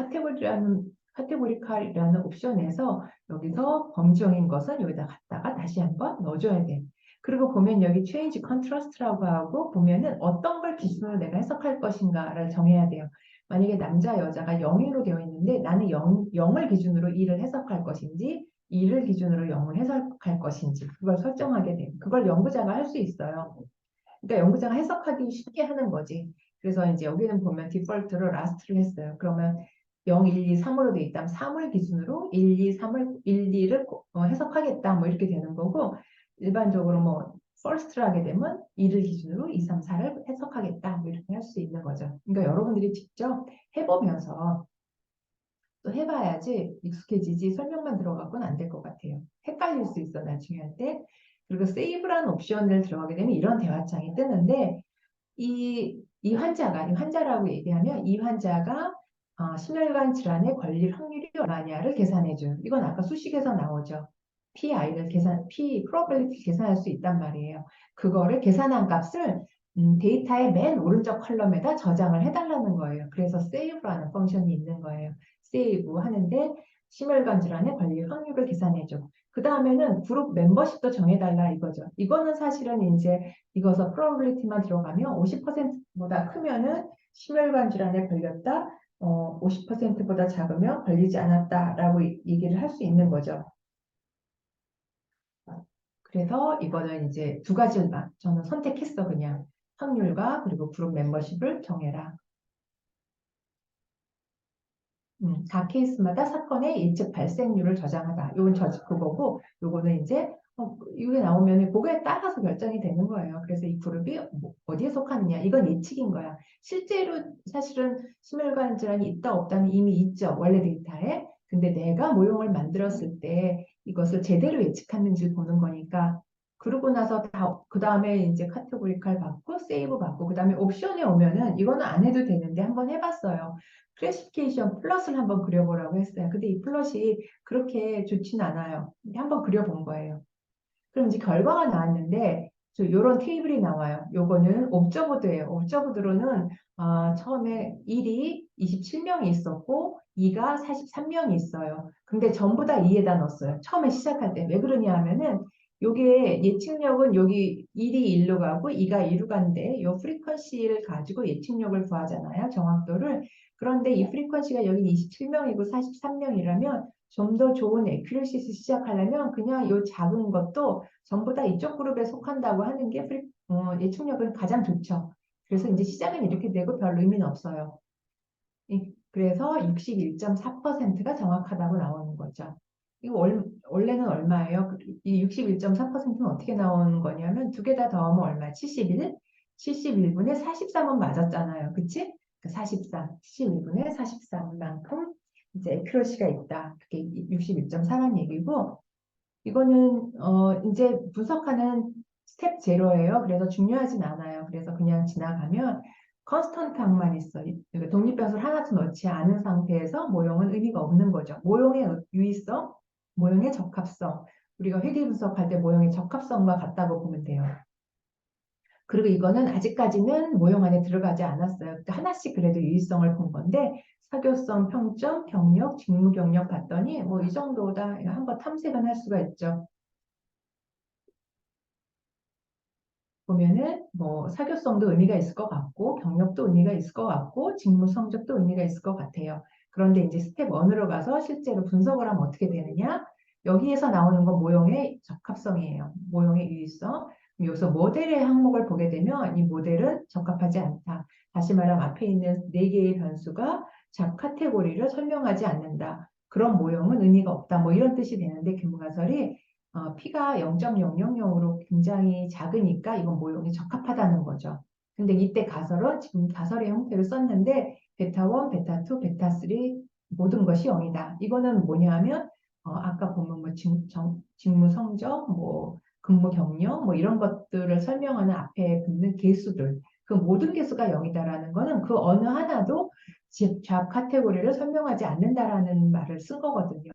카테고리칼이라는 옵션에서 여기서 범주형인 것은 여기다 갖다가 다시 한번 넣어줘야 돼. 그리고 보면 여기 change contrast라고 하고 보면은 어떤 걸 기준으로 내가 해석할 것인가를 정해야 돼요. 만약에 남자, 여자가 0으로 되어 있는데 나는 0을 기준으로 2를 해석할 것인지 2를 기준으로 0을 해석할 것인지 그걸 설정하게 돼요. 그걸 연구자가 할 수 있어요. 그러니까 연구자가 해석하기 쉽게 하는 거지. 그래서 이제 여기는 보면 디폴트로 라스트를 했어요. 그러면 0, 1, 2, 3으로 돼 있다면 3을 기준으로 1, 2, 3을 1, 2를 해석하겠다 뭐 이렇게 되는 거고 일반적으로 뭐 first를 하게 되면 2를 기준으로 2, 3, 4를 해석하겠다 뭐 이렇게 할 수 있는 거죠. 그러니까 여러분들이 직접 해보면서 또 해봐야지 익숙해지지 설명만 들어가고는 안 될 것 같아요. 헷갈릴 수 있어 나중에 할 때. 그리고 세이브라는 옵션을 들어가게 되면 이런 대화창이 뜨는데 이 환자라고 얘기하면 이 환자가 심혈관 질환에 걸릴 확률이 얼마냐를 계산해줘요. 이건 아까 수식에서 나오죠. P probability 계산할 수 있단 말이에요. 그거를 계산한 값을 데이터의 맨 오른쪽 컬럼에다 저장을 해달라는 거예요. 그래서 save라는 펑션이 있는 거예요. save 하는데 심혈관 질환에 걸릴 확률을 계산해줘. 그 다음에는 그룹 멤버십도 정해달라 이거죠. 이거는 사실은 이제 이거서 probability만 들어가면 50%보다 크면은 심혈관 질환에 걸렸다. 50%보다 작으면 걸리지 않았다라고 얘기를 할 수 있는 거죠. 그래서 이거는 이제 두 가지만 저는 선택했어. 그냥 확률과 그리고 그룹 멤버십을 정해라. 각 케이스마다 사건의 예측 발생률을 저장하다. 이건 그거고, 요거는 이제 이게 나오면 그거에 따라서 결정이 되는 거예요. 그래서 이 그룹이 어디에 속하느냐, 이건 예측인 거야. 실제로 사실은 심혈관 질환이 있다 없다는 이미 있죠. 원래 데이터에. 근데 내가 모형을 만들었을 때 이것을 제대로 예측했는지 보는 거니까. 그러고 나서 그 다음에 이제 카테고리칼 받고 세이브 받고 그 다음에 옵션에 오면은 이거는 안 해도 되는데 한번 해봤어요. 클래시피케이션 플롯을 한번 그려보라고 했어요. 근데 이 플롯이 그렇게 좋진 않아요. 한번 그려본 거예요. 그럼 이제 결과가 나왔는데 이런 테이블이 나와요. 요거는 옵저버드예요. 옵저버드로는 처음에 1이 27명이 있었고 2가 43명이 있어요. 근데 전부 다 2에다 넣었어요. 처음에 시작할 때. 왜 그러냐 하면은 요게 예측력은 여기 1이 1로 가고 2가 2로 간대. 요 프리퀀시를 가지고 예측력을 구하잖아요. 정확도를. 그런데 이 프리퀀시가 여기 27명이고 43명이라면 좀 더 좋은 에큐러시를 시작하려면 그냥 이 작은 것도 전부 다 이쪽 그룹에 속한다고 하는 게 예측력은 가장 좋죠. 그래서 이제 시작은 이렇게 되고 별 의미는 없어요. 그래서 61.4%가 정확하다고 나오는 거죠. 이거 원래는 얼마예요? 이 61.4%는 어떻게 나오는 거냐면 두 개 다 더하면 얼마? 71? 71분의 43은 맞았잖아요. 그치? 43, 71분의 43만큼 이제 에큐러시가 있다. 그게 61.4란 얘기고 이거는 이제 분석하는 스텝 제로예요. 그래서 중요하진 않아요. 그래서 그냥 지나가면 컨스턴트 항만 있어. 독립변수를 하나도 넣지 않은 상태에서 모형은 의미가 없는 거죠. 모형의 유의성, 모형의 적합성. 우리가 회계 분석할 때 모형의 적합성과 같다고 보면 돼요. 그리고 이거는 아직까지는 모형 안에 들어가지 않았어요. 그러니까 하나씩 그래도 유의성을 본 건데 사교성, 평점, 경력, 직무 경력 봤더니 뭐 이 정도다. 한번 탐색은 할 수가 있죠. 보면은 뭐 사교성도 의미가 있을 것 같고 경력도 의미가 있을 것 같고 직무 성적도 의미가 있을 것 같아요. 그런데 이제 스텝 1으로 가서 실제로 분석을 하면 어떻게 되느냐? 여기에서 나오는 건 모형의 적합성이에요. 모형의 유의성. 여기서 모델의 항목을 보게 되면 이 모델은 적합하지 않다. 다시 말하면 앞에 있는 네 개의 변수가 잡 카테고리를 설명하지 않는다. 그런 모형은 의미가 없다. 뭐 이런 뜻이 되는데 교문가설이 P가 0.000으로 굉장히 작으니까 이건 모형이 적합하다는 거죠. 근데 이때 가설은 지금 가설의 형태를 썼는데 베타 1, 베타 2, 베타 3 모든 것이 0이다. 이거는 뭐냐 하면 아까 보면 뭐 직무 성적, 뭐 근무 경력 뭐 이런 것들을 설명하는 앞에 붙는 개수들 그 모든 개수가 0이다라는 거는 그 어느 하나도 잡 카테고리를 설명하지 않는다라는 말을 쓴 거거든요.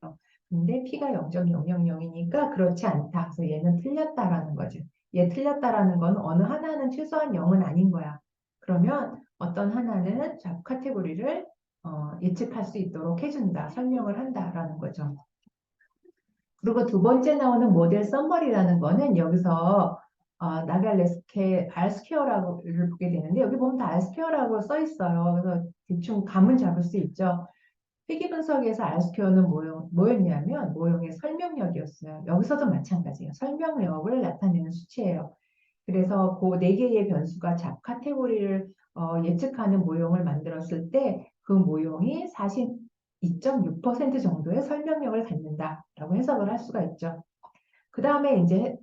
근데 P가 0.000이니까 그렇지 않다. 그래서 얘는 틀렸다라는 거죠. 얘 틀렸다라는 건 어느 하나는 최소한 0은 아닌 거야. 그러면 어떤 하나는 잡 카테고리를 예측할 수 있도록 해준다. 설명을 한다라는 거죠. 그리고 두 번째 나오는 모델 썸머리라는 거는 여기서 나갈레스케 R스퀘어라고를 보게 되는데 여기 보면 다 R스퀘어라고 써 있어요. 그래서 대충 감은 잡을 수 있죠. 회귀 분석에서 R스퀘어는 뭐였냐면 모형의 설명력이었어요. 여기서도 마찬가지예요. 설명력을 나타내는 수치예요. 그래서 그 네 개의 변수가 잡 카테고리를 예측하는 모형을 만들었을 때 그 모형이 42.6% 정도의 설명력을 갖는다라고 해석을 할 수가 있죠. 그 다음에 이제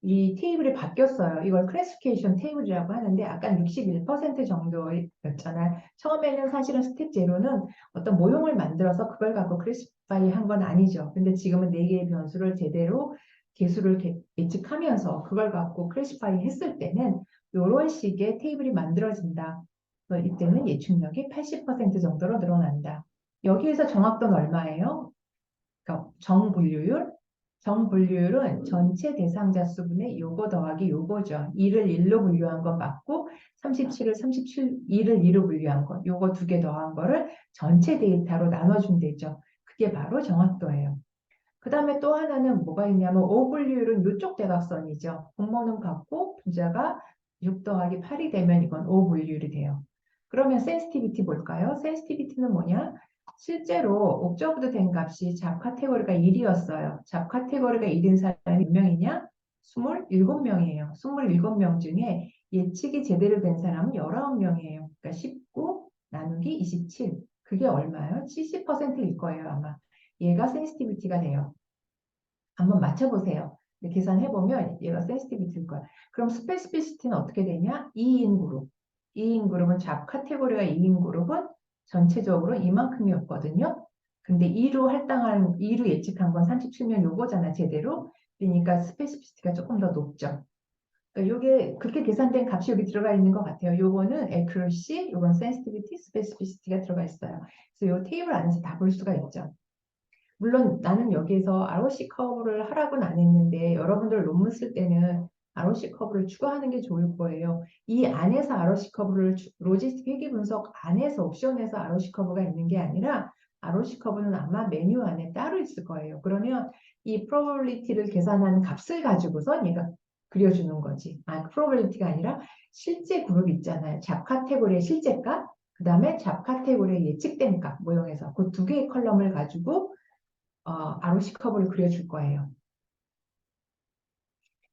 이 테이블이 바뀌었어요. 이걸 클래시피케이션 테이블이라고 하는데 아까 61% 정도였잖아요. 처음에는 사실은 스텝 제로는 어떤 모형을 만들어서 그걸 갖고 클래시파이 한 건 아니죠. 근데 지금은 네 개의 변수를 제대로 개수를 예측하면서 그걸 갖고 클래시파이 했을 때는 이런 식의 테이블이 만들어진다. 이때는 예측력이 80% 정도로 늘어난다. 여기에서 정확도는 얼마예요? 그러니까 정분류율? 정분류율은 전체 대상자 수분의 요거 더하기 요거죠. 2를 1로 분류한 건 맞고 37을 2를 2로 분류한 거. 요거 두 개 더한 거를 전체 데이터로 나눠준대죠. 그게 바로 정확도예요. 그 다음에 또 하나는 뭐가 있냐면 오분류율은 이쪽 대각선이죠. 분모는 같고 분자가 6 더하기 8이 되면 이건 오분류율이 돼요. 그러면 센시티비티 볼까요? 센시티비티는 뭐냐? 실제로 옵저브드 된 값이 잡 카테고리가 1이었어요. 잡 카테고리가 1인 사람이 몇 명이냐? 27명이에요. 27명 중에 예측이 제대로 된 사람은 19명이에요. 그러니까 19 나누기 27. 그게 얼마예요? 70%일 거예요, 아마. 얘가 센시티비티가 돼요. 한번 맞춰보세요. 계산해보면 얘가 센시티비티일 거야. 그럼 스페시피시티는 어떻게 되냐? 2인 그룹. 2인 그룹은 잡 카테고리가 2인 그룹은 전체적으로 이만큼이었거든요. 근데 2로 예측한 건 37명 요거잖아, 제대로. 그러니까 스페시피시티가 조금 더 높죠. 그러니까 요게 그렇게 계산된 값이 여기 들어가 있는 것 같아요. 요거는 accuracy, 요건 sensitivity, specificity가 들어가 있어요. 그래서 요 테이블 안에서 다 볼 수가 있죠. 물론 나는 여기에서 ROC 커브를 하라고는 안 했는데 여러분들 논문 쓸 때는 ROC 커브를 추가하는 게 좋을 거예요. 이 안에서 ROC 커브를 로지스틱 회계 분석 안에서 옵션에서 ROC 커브가 있는 게 아니라 ROC 커브는 아마 메뉴 안에 따로 있을 거예요. 그러면 이 probability를 계산하는 값을 가지고서 얘가 그려주는 거지. probability가 아니라 실제 그룹 있잖아요. 잡 카테고리의 실제 값, 그 다음에 잡 카테고리의 예측된 값 모형에서 그 두 개의 컬럼을 가지고 ROC 커브를 그려줄 거예요.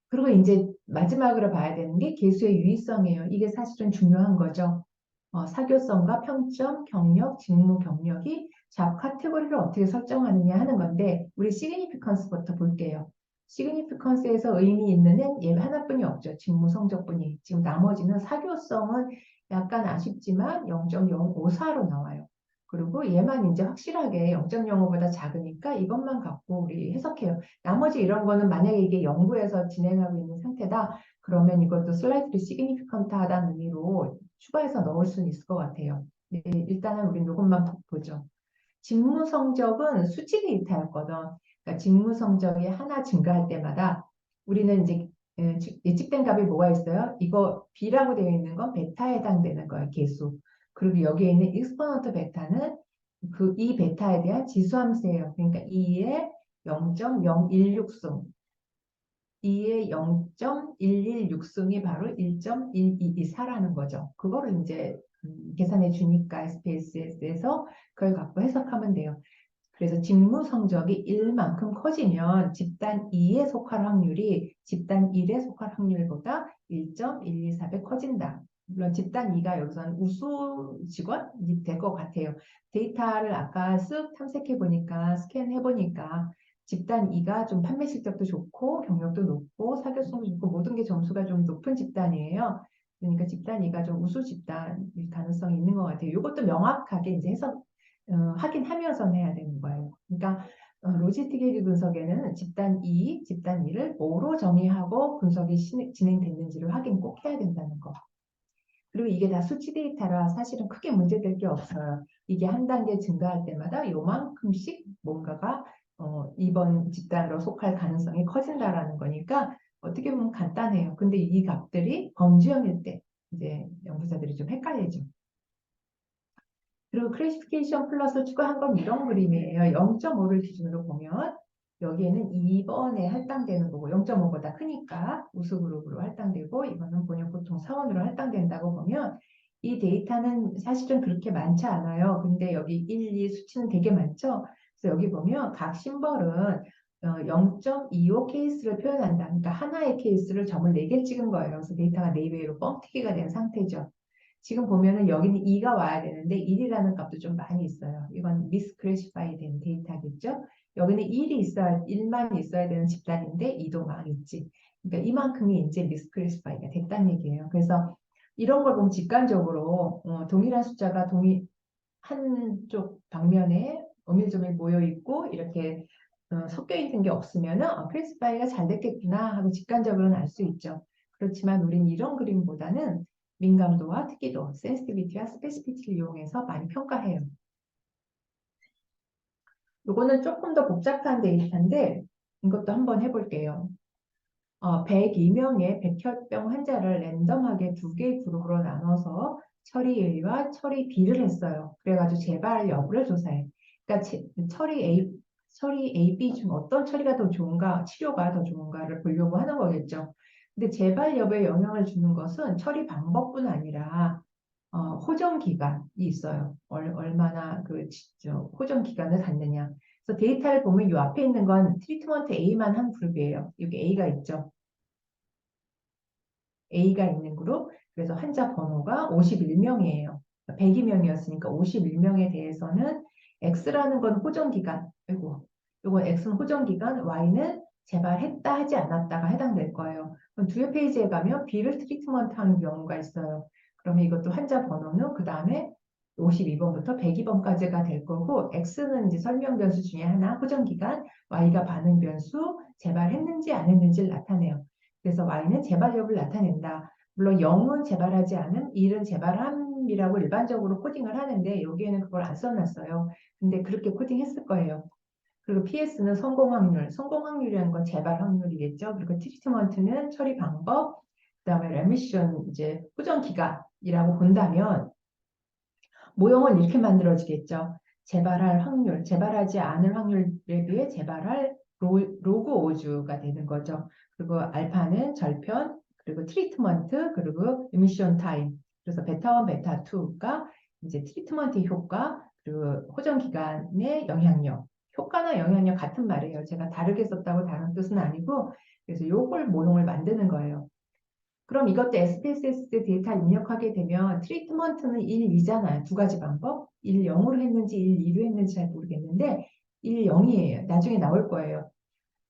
그리고 이제 마지막으로 봐야 되는 게 개수의 유의성이에요. 이게 사실은 중요한 거죠. 사교성과 평점, 경력, 직무 경력이 잡 카테고리를 어떻게 설정하느냐 하는 건데 우리 시그니피컨스부터 볼게요. 시그니피컨스에서 의미 있는 애는 얘 하나뿐이 없죠. 직무 성적뿐이. 지금 나머지는 사교성은 약간 아쉽지만 0.054로 나와요. 그리고 얘만 이제 확실하게 0.05보다 작으니까 이것만 갖고 우리 해석해요. 나머지 이런 거는 만약에 이게 연구에서 진행하고 있는 상태다. 그러면 이것도 슬라이트리 시그니피컨트하다는 의미로 추가해서 넣을 수는 있을 것 같아요. 네, 일단은 우린 이것만 보죠. 직무 성적은 수치 데이터였거든. 그러니까 직무 성적이 하나 증가할 때마다 우리는 이제 예측된 값이 뭐가 있어요? 이거 B라고 되어 있는 건 베타에 해당되는 거예요. 개수. 그리고 여기에 있는 익스포넌트 베타는 이 베타에 대한 지수함수예요. 그러니까 2의 0.016승. 2의 0.116승이 바로 1.1224라는 거죠. 그거를 이제 계산해 주니까 SPSS에서 그걸 갖고 해석하면 돼요. 그래서 직무 성적이 1만큼 커지면 집단 2에 속할 확률이 집단 1에 속할 확률보다 1.124배 커진다. 물론 집단 2가 여기서는 우수 직원이 될 것 같아요. 데이터를 아까 쓱 탐색해 보니까 스캔해 보니까 집단 2가 좀 판매 실적도 좋고 경력도 높고 사교성도 좋고 모든 게 점수가 좀 높은 집단이에요. 그러니까 집단 2가 좀 우수 집단일 가능성이 있는 것 같아요. 이것도 명확하게 이제 해석 확인하면서 해야 되는 거예요. 그러니까 로지스틱 회계 분석에는 집단 2, 집단 2를 뭐로 정의하고 분석이 진행됐는지를 확인 꼭 해야 된다는 거. 그리고 이게 다 수치 데이터라 사실은 크게 문제될 게 없어요. 이게 한 단계 증가할 때마다 요만큼씩 뭔가가 이번 집단으로 속할 가능성이 커진다라는 거니까 어떻게 보면 간단해요. 근데 이 값들이 범주형일 때 이제 연구자들이 좀 헷갈리죠. 그리고 클래시피케이션 플러스 추가한 건 이런 그림이에요. 0.5를 기준으로 보면 여기에는 2번에 할당되는 거고 0.5보다 크니까 우수 그룹으로 할당되고 이거는 본연 보통 사원으로 할당된다고 보면 이 데이터는 사실은 그렇게 많지 않아요. 근데 여기 1, 2 수치는 되게 많죠. 그래서 여기 보면 각 심벌은 0.25 케이스를 표현한다. 그러니까 하나의 케이스를 점을 4개 찍은 거예요. 그래서 데이터가 4배로 뻥튀기가 된 상태죠. 지금 보면은 여기는 2가 와야 되는데 1이라는 값도 좀 많이 있어요. 이건 미스크래시파이 된 데이터겠죠. 여기는 1만 있어야 되는 집단인데 2도 막 있지. 그러니까 이만큼이 이제 미스크래시파이가 됐다는 얘기예요. 그래서 이런 걸 보면 직관적으로 동일한 숫자가 한쪽 방면에 오밀조밀 모여 있고 이렇게 섞여 있는 게 없으면은 클래시파이가 잘 됐겠구나 하고 직관적으로는 알 수 있죠. 그렇지만 우린 이런 그림보다는 민감도와 특이도, 센시티비티와 스페시피티를 이용해서 많이 평가해요. 이거는 조금 더 복잡한 데이터인데 이것도 한번 해볼게요. 102명의 백혈병 환자를 랜덤하게 2개의 그룹으로 나눠서 처리 A와 처리 B를 했어요. 그래가지고 재발 여부를 조사해. 그러니까 처리 A, B 중 어떤 처리가 더 좋은가, 치료가 더 좋은가를 보려고 하는 거겠죠. 근데 재발 여부에 영향을 주는 것은 처리 방법뿐 아니라 호정 기간이 있어요. 얼마나 호정 기간을 갖느냐. 그래서 데이터를 보면 이 앞에 있는 건 트리트먼트 A만 한 그룹이에요. 여기 A가 있죠. A가 있는 그룹. 그래서 환자 번호가 51명이에요. 102명이었으니까 51명에 대해서는 X라는 건 호전기간, 아이고, 이건 X는 호전기간, Y는 재발했다 하지 않았다가 해당될 거예요. 그럼 뒤에 페이지에 가면 B를 트리트먼트 하는 경우가 있어요. 그러면 이것도 환자 번호는 그 다음에 52번부터 102번까지가 될 거고, X는 이제 설명 변수 중에 하나, 호전기간, Y가 반응 변수, 재발했는지 안 했는지를 나타내요. 그래서 Y는 재발 여부를 나타낸다. 물론 0은 재발하지 않음, 1은 재발함이라고 일반적으로 코딩을 하는데 여기에는 그걸 안 써놨어요. 근데 그렇게 코딩했을 거예요. 그리고 PS는 성공 확률, 성공 확률이라는 건 재발 확률이겠죠. 그리고 트리트먼트는 처리 방법, 그다음에 레미션 이제 호전 기간이라고 본다면 모형은 이렇게 만들어지겠죠. 재발할 확률, 재발하지 않을 확률에 비해 재발할 로그 오주가 되는 거죠. 그리고 알파는 절편, 그리고 트리트먼트, 그리고 에미션 타임. 그래서 베타 1, 베타 2가 이제 트리트먼트 효과, 그리고 호전 기간의 영향력. 효과나 영향력 같은 말이에요. 제가 다르게 썼다고 다른 뜻은 아니고, 그래서 요걸 모형을 만드는 거예요. 그럼 이것도 SPSS 데이터 입력하게 되면 트리트먼트는 1, 2잖아요. 두 가지 방법. 1, 0으로 했는지 1, 2로 했는지 잘 모르겠는데 1, 0이에요. 나중에 나올 거예요.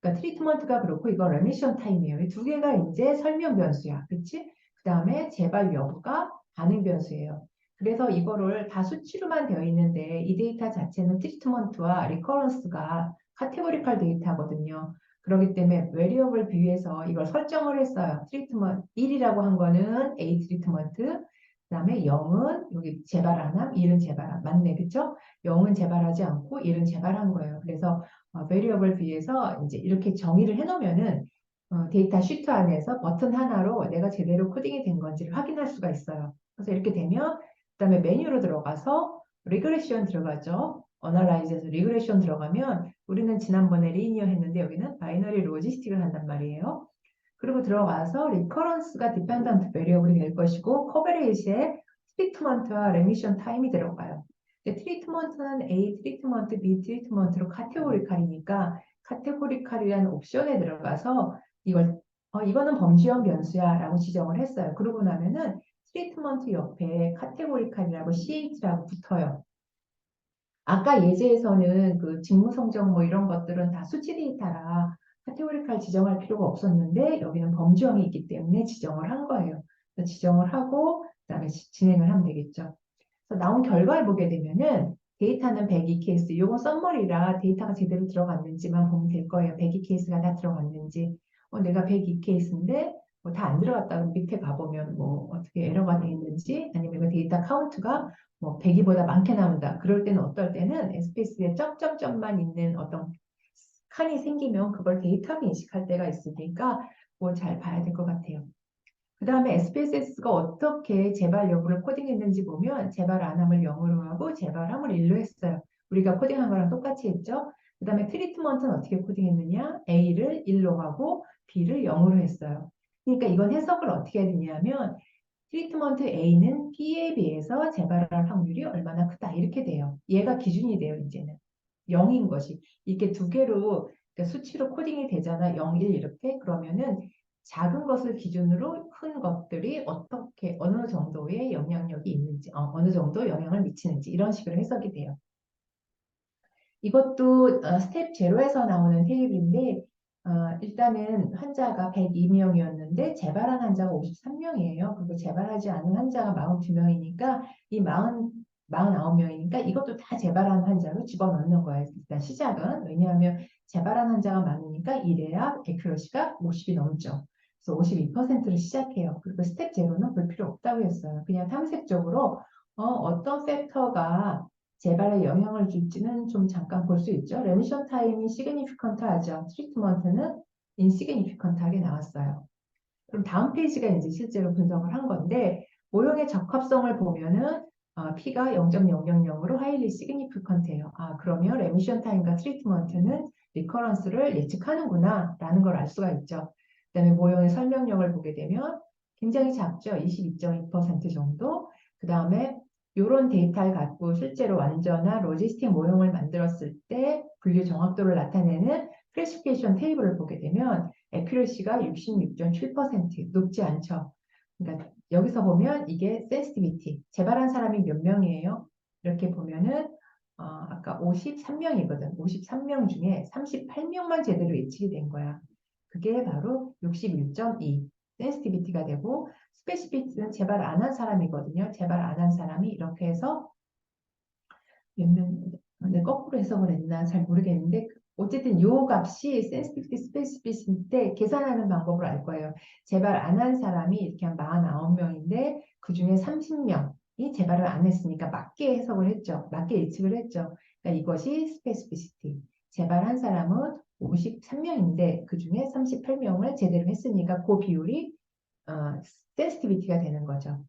그러니까 트리트먼트가 그렇고 이거 레미션 타임이에요. 이 두 개가 이제 설명 변수야. 그렇지? 그 다음에 재발 여부가 반응 변수예요. 그래서 이거를 다 수치로만 되어 있는데 이 데이터 자체는 트리트먼트와 리커런스가 카테고리컬 데이터거든요. 그렇기 때문에 베리어블 비유해서 이걸 설정을 했어요. 트리트먼트 1이라고 한 거는 A 트리트먼트, 그 다음에 0은 여기 재발 안 함, 1은 재발 함. 맞네, 그쵸? 0은 재발하지 않고 1은 재발한 거예요. 그래서 베리어블 비해서 이제 이렇게 정의를 해놓으면은 데이터 시트 안에서 버튼 하나로 내가 제대로 코딩이 된 건지를 확인할 수가 있어요. 그래서 이렇게 되면 그다음에 메뉴로 들어가서 리그레션 들어가죠. 어널라이즈에서 리그레션 들어가면 우리는 지난번에 리니어 했는데 여기는 바이너리 로지스틱을 한단 말이에요. 그리고 들어가서 리커런스가 디펜던트 베리어블이 될 것이고 커버리지에 트리트먼트와 레미션 타임이 들어가요. 트리트먼트는 A 트리트먼트, B 트리트먼트로 카테고리칼이니까 카테고리칼이라는 옵션에 들어가서 이거는 범주형 변수야 라고 지정을 했어요. 그러고 나면은 트리트먼트 옆에 카테고리칼이라고 CH라고 붙어요. 아까 예제에서는 그 직무 성적 뭐 이런 것들은 다 수치 데이터라 카테고리칼 지정할 필요가 없었는데 여기는 범주형이 있기 때문에 지정을 한 거예요. 그래서 지정을 하고 그다음에 진행을 하면 되겠죠. 그래서 나온 결과를 보게 되면은 데이터는 102 케이스, 이건 썸머리라 데이터가 제대로 들어갔는지만 보면 될 거예요. 102 케이스가 다 들어갔는지. 내가 102 케이스인데 뭐 다 안 들어갔다가 밑에 가보면 뭐 어떻게 에러가 돼 있는지 아니면 그 데이터 카운트가 뭐 102보다 많게 나온다. 그럴 때는 어떨 때는 SPS에 점점점만 있는 어떤 칸이 생기면 그걸 데이터로 인식할 때가 있으니까 뭐 잘 봐야 될 것 같아요. 그 다음에 SPSS가 어떻게 재발 여부를 코딩했는지 보면 재발 안함을 0으로 하고 재발함을 1로 했어요. 우리가 코딩한 거랑 똑같이 했죠. 그 다음에 트리트먼트는 어떻게 코딩했느냐? A를 1로 하고 B를 0으로 했어요. 그러니까 이건 해석을 어떻게 해야 되냐면 트리트먼트 A는 B에 비해서 재발할 확률이 얼마나 크다 이렇게 돼요. 얘가 기준이 돼요. 이제는 0인 것이. 이게 두 개로 그러니까 수치로 코딩이 되잖아. 0, 1 이렇게. 그러면은 작은 것을 기준으로 큰 것들이 어떻게 어느 정도의 영향력이 있는지 어느 정도 영향을 미치는지 이런 식으로 해석이 돼요. 이것도 스텝 제로에서 나오는 테이블인데 일단은 환자가 102명이었는데 재발한 환자가 53명이에요. 그리고 재발하지 않은 환자가 42명이니까 이 49명이니까 이것도 다 재발한 환자로 집어넣는 거예요. 일단 시작은. 왜냐하면 재발한 환자가 많으니까 이래야 에큐러시가 50이 넘죠. 그래서 52%로 시작해요. 그리고 스텝 제로는 볼 필요 없다고 했어요. 그냥 탐색적으로 어떤 팩터가 재발에 영향을 줄지는 좀 잠깐 볼 수 있죠. 레미션 타임이 시그니피컨트하죠. 트리트먼트는 인시그니피컨트하게 나왔어요. 그럼 다음 페이지가 이제 실제로 분석을 한 건데 모형의 적합성을 보면은 P가 0.000으로 하이리 시그니피컨트예요. 그러면 레미션 타임과 트리트먼트는 리커런스를 예측하는구나 라는 걸 알 수가 있죠. 그다음에 모형의 설명력을 보게 되면 굉장히 작죠. 22.2% 정도. 그 다음에 이런 데이터를 갖고 실제로 완전한 로지스틱 모형을 만들었을 때 분류 정확도를 나타내는 클래시피케이션 테이블을 보게 되면 에큐러시가 66.7% 높지 않죠. 그러니까 여기서 보면 이게 센시티비티. 재발한 사람이 몇 명이에요? 이렇게 보면은 아까 53명이거든. 53명 중에 38명만 제대로 예측이 된 거야. 그게 바로 61.2 센시티비티가 되고 스페시피티는 재발 안 한 사람이거든요. 재발 안 한 사람이 이렇게 해서 몇 명, 네, 거꾸로 해석을 했나 잘 모르겠는데 어쨌든 요 값이 센시티비티 스페시피시티 때 계산하는 방법으로 알 거예요. 재발 안 한 사람이 이렇게 한 49명인데 그 중에 30명이 재발을 안 했으니까 맞게 해석을 했죠. 맞게 예측을 했죠. 그러니까 이것이 스페시피시티. 재발한 사람은 53명인데 그 중에 38명을 제대로 했으니까 그 비율이 센시티비티가 되는 거죠.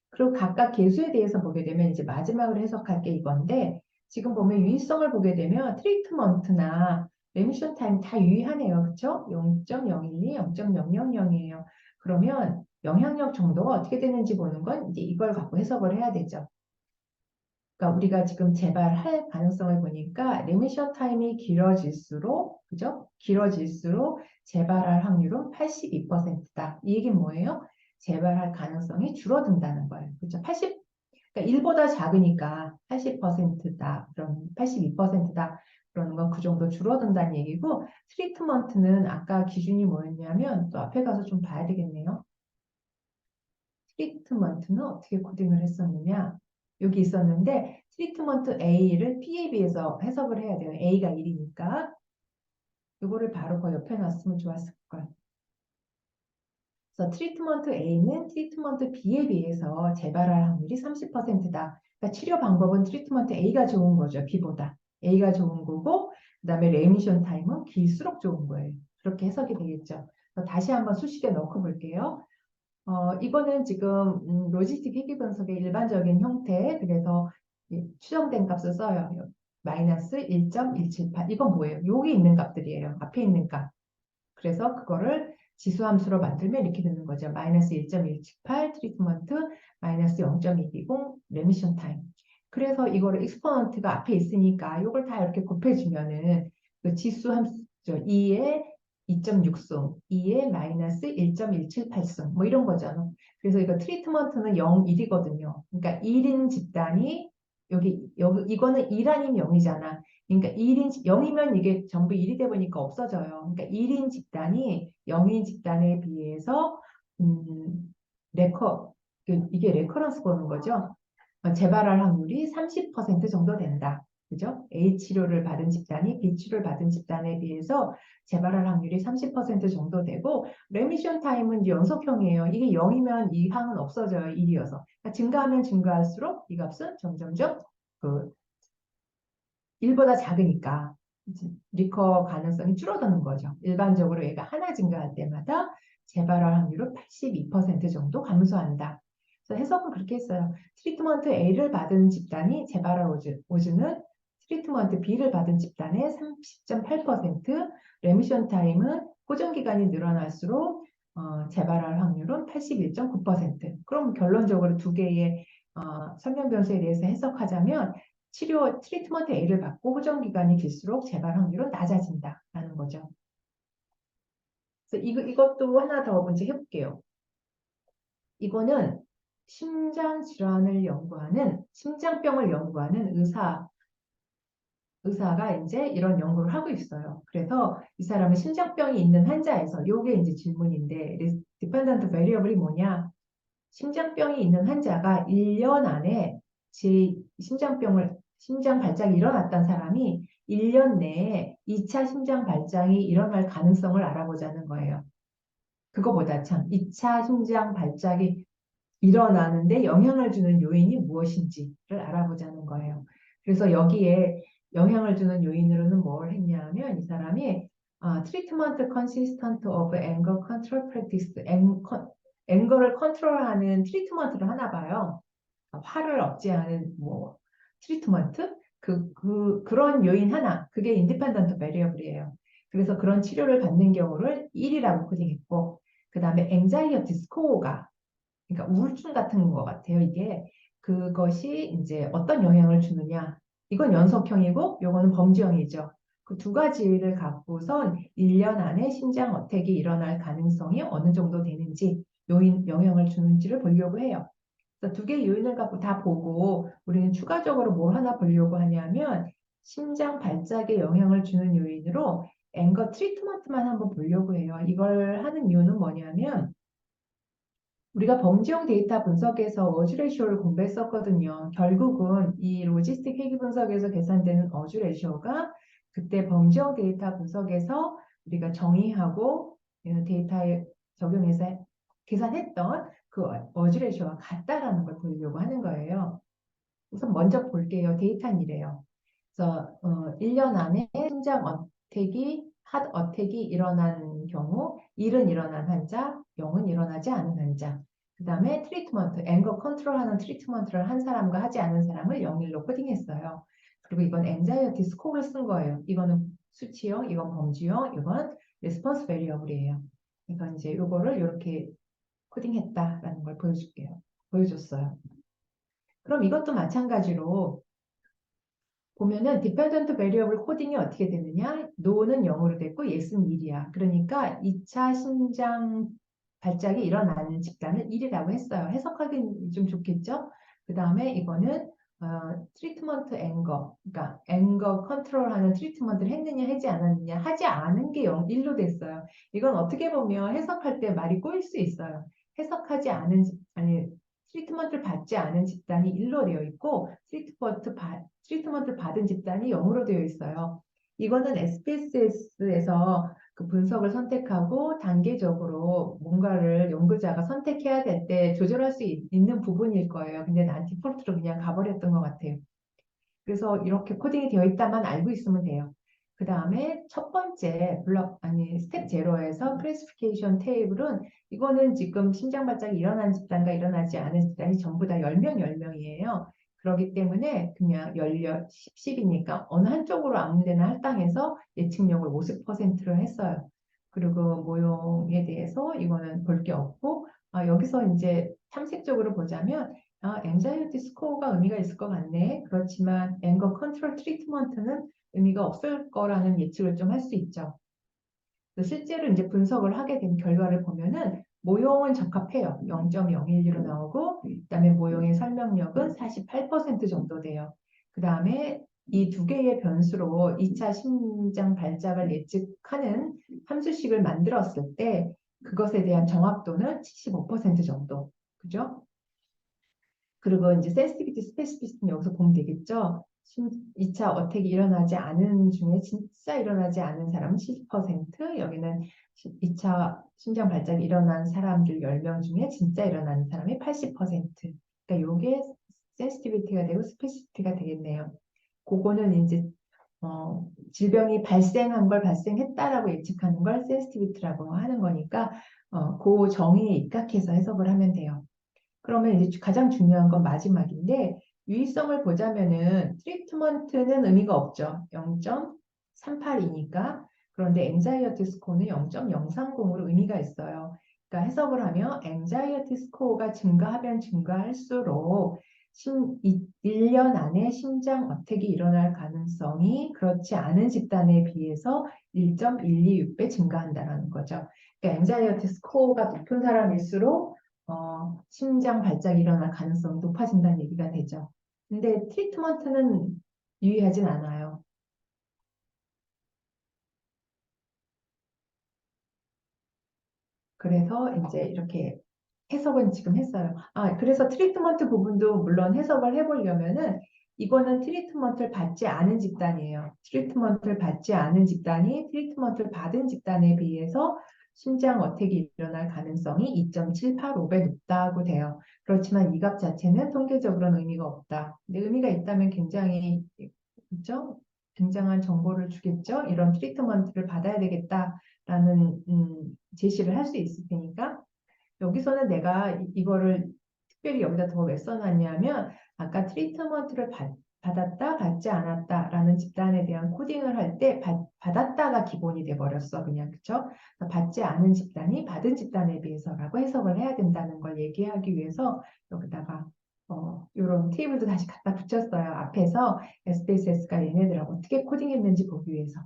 그리고 각각 개수에 대해서 보게 되면 이제 마지막으로 해석할 게 이건데 지금 보면 유의성을 보게 되면 트리트먼트나 레미션 타임 다 유의하네요. 그렇죠? 0.012, 0.000이에요. 그러면 영향력 정도가 어떻게 되는지 보는 건 이제 이걸 갖고 해석을 해야 되죠. 그러니까 우리가 지금 재발할 가능성을 보니까 레미션 타임이 길어질수록 그죠? 길어질수록 재발할 확률은 82%다. 이 얘기는 뭐예요? 재발할 가능성이 줄어든다는 거예요. 그렇죠? 80, 그러니까 1보다 작으니까 80%다. 그럼 82%다. 그러는 건 그 정도 줄어든다는 얘기고 트리트먼트는 아까 기준이 뭐였냐면 또 앞에 가서 좀 봐야 되겠네요. 트리트먼트는 어떻게 코딩을 했었느냐? 여기 있었는데 트리트먼트 A를 P에 비해서 해석을 해야 돼요. A가 1이니까. 이거를 바로 그 옆에 놨으면 좋았을 걸. 그래서 트리트먼트 A는 트리트먼트 B에 비해서 재발할 확률이 30%다. 그러니까 치료 방법은 트리트먼트 A가 좋은 거죠. B보다. A가 좋은 거고 그다음에 레미션 타임은 길수록 좋은 거예요. 그렇게 해석이 되겠죠. 다시 한번 수식에 넣고 볼게요. 이거는 지금 로지스틱 회계 분석의 일반적인 형태, 그래서 추정된 값을 써요. 마이너스 1.178. 이건 뭐예요? 여기 있는 값들이에요. 앞에 있는 값. 그래서 그거를 지수함수로 만들면 이렇게 되는 거죠. 마이너스 1.178 트리트먼트, 마이너스 0.220 레미션 타임. 그래서 이거를 익스포넌트가 앞에 있으니까 이걸 다 이렇게 곱해주면은 그 지수함수죠. 2의 2.6승, 2의 마이너스 1.178승 뭐 이런 거잖아. 그래서 이거 트리트먼트는 0, 1이거든요. 그러니까 1인 집단이 여기 이거는 1 아니면 0이잖아. 그러니까 1인 0이면 이게 전부 1이 돼 보니까 없어져요. 그러니까 1인 집단이 0인 집단에 비해서 레커 이게 레커런스 보는 거죠. 재발할 확률이 30% 정도 된다. 그죠? A 치료를 받은 집단이 B 치료를 받은 집단에 비해서 재발할 확률이 30% 정도 되고 레미션 타임은 연속형이에요. 이게 0이면 이 항은 없어져요. 1이어서. 그러니까 증가하면 증가할수록 이 값은 점점점 그 1보다 작으니까 리커 가능성이 줄어드는 거죠. 일반적으로 얘가 하나 증가할 때마다 재발할 확률은 82% 정도 감소한다. 그래서 해석은 그렇게 했어요. 트리트먼트 A를 받은 집단이 재발할 오즈는 트리트먼트 B를 받은 집단의 30.8%, 레미션 타임은 고정 기간이 늘어날수록 재발할 확률은 81.9%. 그럼 결론적으로 두 개의 설명 변수에 대해서 해석하자면 트리트먼트 A를 받고 호전 기간이 길수록 재발 확률은 낮아진다라는 거죠. 그래서 이것도 하나 더 문제 해볼게요. 이거는 심장 질환을 연구하는 심장병을 연구하는 의사가 이제 이런 연구를 하고 있어요. 그래서 이 사람은 심장병이 있는 환자에서 요게 이제 질문인데 디펜던트 베리어블이 뭐냐? 심장병이 있는 환자가 1년 안에 심장 발작이 일어났던 사람이 1년 내에 2차 심장 발작이 일어날 가능성을 알아보자는 거예요. 그거보다 참 2차 심장 발작이 일어나는데 영향을 주는 요인이 무엇인지를 알아보자는 거예요. 그래서 여기에 영향을 주는 요인으로는 뭘 했냐면 이 사람이 treatment consistent of anger control practice, 앵거를 컨트롤하는 트리트먼트를 하나 봐요. 화를 억제하는 뭐 트리트먼트 그런 요인 하나 그게 인디펜던트 베리어블이에요. 그래서 그런 치료를 받는 경우를 1이라고 코딩했고 그 다음에 앵자이어티 스코어가 그러니까 우울증 같은 것 같아요. 이게 그것이 이제 어떤 영향을 주느냐 이건 연속형이고 요거는 범주형이죠. 그 두 가지를 갖고선 1년 안에 심장 어택이 일어날 가능성이 어느 정도 되는지 영향을 주는지를 보려고 해요. 그래서 두 개의 요인을 갖고 다 보고 우리는 추가적으로 뭘 하나 보려고 하냐면 심장 발작에 영향을 주는 요인으로 앵거 트리트먼트만 한번 보려고 해요. 이걸 하는 이유는 뭐냐면 우리가 범지형 데이터 분석에서 어주 레시오를 공부했었거든요. 결국은 이 로지스틱 회계 분석에서 계산되는 어주 레시오가 그때 범지형 데이터 분석에서 우리가 정의하고 데이터에 적용해서 계산했던 그 어주 레시오와 같다라는 걸 보려고 하는 거예요. 우선 먼저 볼게요. 데이터는 이래요. 그래서 1년 안에 심장 핫 어택이 일어난 경우 1은 일어난 환자, 0은 일어나지 않은 환자. 그 다음에 트리트먼트, 앵거 컨트롤하는 트리트먼트를 한 사람과 하지 않은 사람을 0일로 코딩했어요. 그리고 이건 엔자이어티 스코어를 쓴 거예요. 이거는 수치형, 이건 범주형, 이건 레스폰스 베리어블이에요. 그래서 이제 이거를 이렇게 코딩했다라는 걸 보여줄게요. 보여줬어요. 그럼 이것도 마찬가지로 보면은 디펜던트 베리어블 코딩이 어떻게 되느냐? no는 0으로 됐고 yes는 1이야. 그러니까 2차 심장 발작이 일어나는 집단을 1이라고 했어요. 해석하기 좀 좋겠죠? 그 다음에 이거는 트리트먼트 앵거, 그러니까 앵거 컨트롤하는 트리트먼트를 했느냐 하지 않았느냐 하지 않은 게 0, 1로 됐어요. 이건 어떻게 보면 해석할 때 말이 꼬일 수 있어요. 해석하지 않은 아니 트리트먼트를 받지 않은 집단이 1로 되어 있고 트리트먼트를 받은 집단이 0으로 되어 있어요. 이거는 SPSS에서 그 분석을 선택하고 단계적으로 뭔가를 연구자가 선택해야 될 때 조절할 수 있는 부분일 거예요. 근데 난 디폴트로 그냥 가버렸던 것 같아요. 그래서 이렇게 코딩이 되어 있다만 알고 있으면 돼요. 그 다음에 첫 번째 스텝 제로에서 클래시피케이션 테이블은 이거는 지금 심장 발작이 일어난 집단과 일어나지 않은 집단이 전부 다 10명, 10명이에요. 그렇기 때문에 그냥 10이니까 어느 한쪽으로 아무 데나 할당해서 예측력을 50%로 했어요. 그리고 모형에 대해서 이거는 볼 게 없고 여기서 이제 탐색적으로 보자면 엔자이어티 스코어가 의미가 있을 것 같네. 그렇지만 앵거 컨트롤 트리트먼트는 의미가 없을 거라는 예측을 좀 할 수 있죠. 실제로 이제 분석을 하게 된 결과를 보면은 모형은 적합해요. 0.012로 나오고 그다음에 모형의 설명력은 48% 정도 돼요. 그다음에 이 두 개의 변수로 2차 심장 발작을 예측하는 함수식을 만들었을 때 그것에 대한 정확도는 75% 정도. 그죠? 그리고 이제 센시티비티, 스페시피시티는 여기서 보면 되겠죠. 2차 어택이 일어나지 않은 중에 진짜 일어나지 않은 사람은 70%, 여기는 2차 심장 발작이 일어난 사람들 10명 중에 진짜 일어나는 사람이 80%. 그러니까 요게 센시티비티가 되고 스페시피티가 되겠네요. 그거는 이제 질병이 발생한 걸 발생했다라고 예측하는 걸 센시티비티라고 하는 거니까 그 정의에 입각해서 해석을 하면 돼요. 그러면 이제 가장 중요한 건 마지막인데 유의성을 보자면은 트리트먼트는 의미가 없죠. 0.38이니까. 그런데 엔자이어티 스코어는 0.030으로 의미가 있어요. 그러니까 해석을 하면 엔자이어티 스코어가 증가하면 증가할수록 1년 안에 심장 어택이 일어날 가능성이 그렇지 않은 집단에 비해서 1.126배 증가한다는 거죠. 그러니까 엔자이어티 스코어가 높은 사람일수록 심장 발작이 일어날 가능성이 높아진다는 얘기가 되죠. 근데 트리트먼트는 유의하진 않아요. 그래서 이제 이렇게 해석은 지금 했어요. 그래서 트리트먼트 부분도 물론 해석을 해보려면은 이거는 트리트먼트를 받지 않은 집단이에요. 트리트먼트를 받지 않은 집단이 트리트먼트를 받은 집단에 비해서 심장 어택이 일어날 가능성이 2.785배 높다고 돼요. 그렇지만 이 값 자체는 통계적으로는 의미가 없다. 근데 의미가 있다면 굉장히 그렇죠? 굉장한 정보를 주겠죠. 이런 트리트먼트를 받아야 되겠다라는 제시를 할 수 있을 테니까 여기서는 내가 이거를 특별히 여기다 더 왜 써놨냐면 아까 트리트먼트를 받았다 받지 않았다라는 집단에 대한 코딩을 할 때 받았다가 기본이 돼 버렸어 그냥 그쵸? 받지 않은 집단이 받은 집단에 비해서라고 해석을 해야 된다는 걸 얘기하기 위해서 여기다가 이런 테이블도 다시 갖다 붙였어요. 앞에서 SPSS가 얘네들하고 어떻게 코딩했는지 보기 위해서.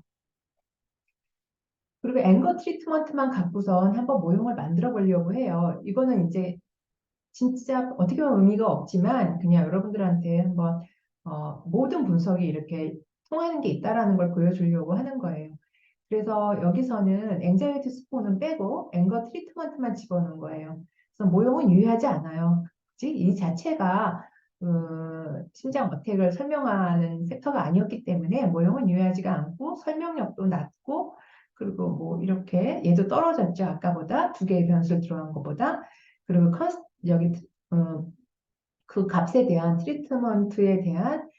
그리고 앵거 트리트먼트만 갖고선 한번 모형을 만들어 보려고 해요. 이거는 이제 진짜 어떻게 보면 의미가 없지만 그냥 여러분들한테 한번 모든 분석이 이렇게 통하는 게 있다라는 걸 보여주려고 하는 거예요. 그래서 여기서는 앵자이티 스포는 빼고 앵거 트리트먼트만 집어넣은 거예요. 그래서 모형은 유의하지 않아요. 즉, 이 자체가 심장 어택을 설명하는 팩터가 아니었기 때문에 모형은 유의하지가 않고 설명력도 낮고 그리고 뭐 이렇게 얘도 떨어졌죠. 아까보다 두 개의 변수 들어간 것보다. 그리고 여기 어, 그 값에 대한 트리트먼트에 대한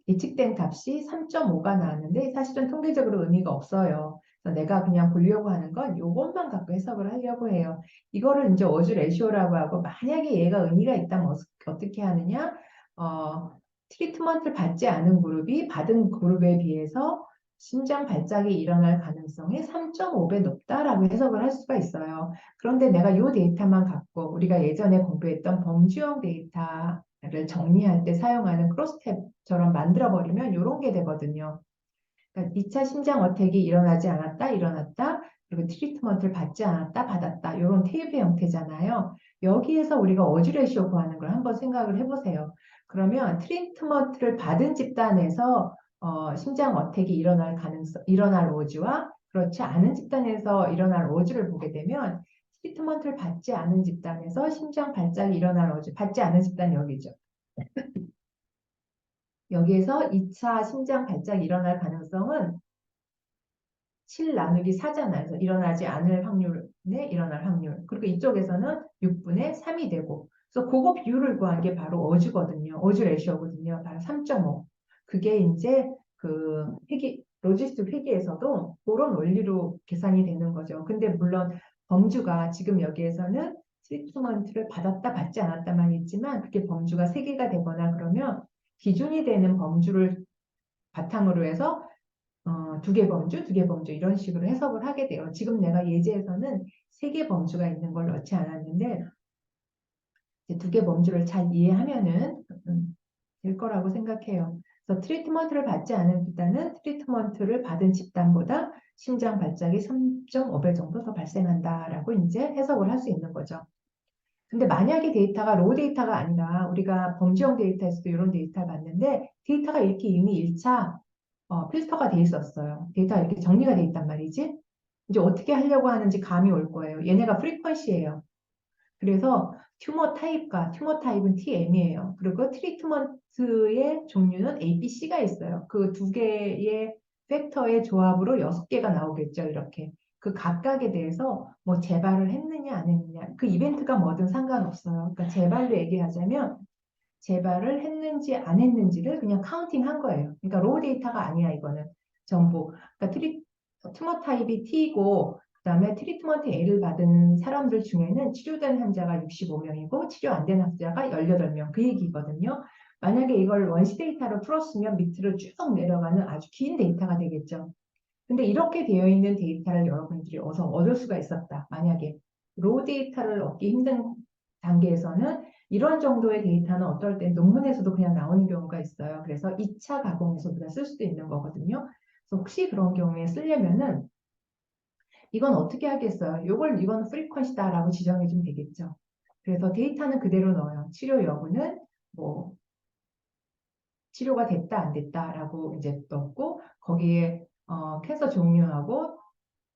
예측된 값이 3.5가 나왔는데 사실은 통계적으로 의미가 없어요. 그래서 내가 그냥 보려고 하는 건 요것만 갖고 해석을 하려고 해요. 이거를 이제 어주 레시오라고 하고 만약에 얘가 의미가 있다면 어떻게 하느냐? 트리트먼트를 받지 않은 그룹이 받은 그룹에 비해서 심장 발작이 일어날 가능성이 3.5배 높다라고 해석을 할 수가 있어요. 그런데 내가 이 데이터만 갖고 우리가 예전에 공부했던 범주형 데이터를 정리할 때 사용하는 크로스탭처럼 만들어버리면 이런 게 되거든요. 그러니까 2차 심장 어택이 일어나지 않았다, 일어났다, 그리고 트리트먼트를 받지 않았다, 받았다. 이런 테이블 형태잖아요. 여기에서 우리가 어지 레시오 구하는 걸 한번 생각을 해보세요. 그러면 트리트먼트를 받은 집단에서 심장 어택이 일어날 오주와 그렇지 않은 집단에서 일어날 오주를 보게 되면 트리트먼트를 받지 않은 집단에서 심장 발작이 일어날 오주, 받지 않은 집단이 여기죠. 여기에서 2차 심장 발작이 일어날 가능성은 7 나누기 4잖아요. 그래서 일어나지 않을 확률에 일어날 확률. 그리고 이쪽에서는 6분의 3이 되고. 그래서 그거 비율을 구한 게 바로 어주거든요. 어주 레시오거든요. 바로 3.5. 그게 이제 그 로지스틱 회계에서도 그런 원리로 계산이 되는 거죠. 근데 물론 범주가 지금 여기에서는 트리트먼트를 받았다 받지 않았다만 있지만 그게 범주가 3개가 되거나 그러면 기준이 되는 범주를 바탕으로 해서 두 개 범주, 두 개 범주 이런 식으로 해석을 하게 돼요. 지금 내가 예제에서는 세 개 범주가 있는 걸 넣지 않았는데 두 개 범주를 잘 이해하면은 될 거라고 생각해요. 그래서 트리트먼트를 받지 않은 집단은 트리트먼트를 받은 집단보다 심장 발작이 3.5배 정도 더 발생한다라고 이제 해석을 할 수 있는 거죠. 근데 만약에 데이터가 로우 데이터가 아니라 우리가 범주형 데이터에서도 이런 데이터를 봤는데 데이터가 이렇게 이미 1차 필터가 돼 있었어요. 데이터가 이렇게 정리가 돼 있단 말이지. 이제 어떻게 하려고 하는지 감이 올 거예요. 얘네가 프리퀀시예요. 그래서 튜머 타입은 TM이에요. 그리고 트리트먼트의 종류는 A, B, C가 있어요. 그 두 개의 팩터의 조합으로 6개가 나오겠죠. 이렇게. 그 각각에 대해서 뭐 재발을 했느냐 안 했느냐 그 이벤트가 뭐든 상관없어요. 그러니까 재발로 얘기하자면 재발을 했는지 안 했는지를 그냥 카운팅한 거예요. 그러니까 로우 데이터가 아니야 이거는 전부. 그러니까 튜머 타입이 T고 그다음에 트리트먼트 A를 받은 사람들 중에는 치료된 환자가 65명이고 치료 안 된 환자가 18명 그 얘기거든요. 만약에 이걸 원시 데이터로 풀었으면 밑으로 쭉 내려가는 아주 긴 데이터가 되겠죠. 근데 이렇게 되어 있는 데이터를 여러분들이 어서 얻을 수가 있었다. 만약에 로우 데이터를 얻기 힘든 단계에서는 이런 정도의 데이터는 어떨 땐 논문에서도 그냥 나오는 경우가 있어요. 그래서 2차 가공에서 우리가 쓸 수도 있는 거거든요. 그래서 혹시 그런 경우에 쓰려면은 이건 어떻게 하겠어요? 이건 프리퀀시다라고 지정해 주면 되겠죠. 그래서 데이터는 그대로 넣어요. 치료 여부는 뭐 치료가 됐다 안 됐다라고 이제 넣고 거기에 캔서 종류하고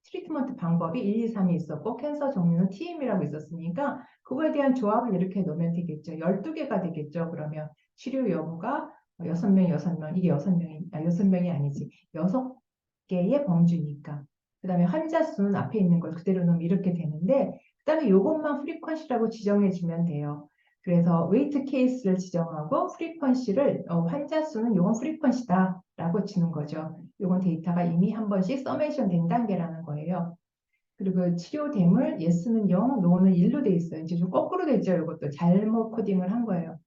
트리트먼트 방법이 1, 2, 3이 있었고 캔서 종류는 TM이라고 있었으니까 그거에 대한 조합을 이렇게 넣으면 되겠죠. 12개가 되겠죠. 그러면 치료 여부가 6명, 6명 이게 6명이 아니지. 6개의 범주니까. 그 다음에 환자 수는 앞에 있는 걸 그대로 넣으면 이렇게 되는데 그 다음에 이것만 프리퀀시라고 지정해 주면 돼요. 그래서 웨이트 케이스를 지정하고 프리퀀시를 환자 수는 이건 프리퀀시다라고 치는 거죠. 이건 데이터가 이미 한 번씩 서메이션 된 단계라는 거예요. 그리고 치료됨을 예스는 0, 노는 1로 돼 있어요. 이제 좀 거꾸로 되죠. 이것도 잘못 코딩을 한 거예요.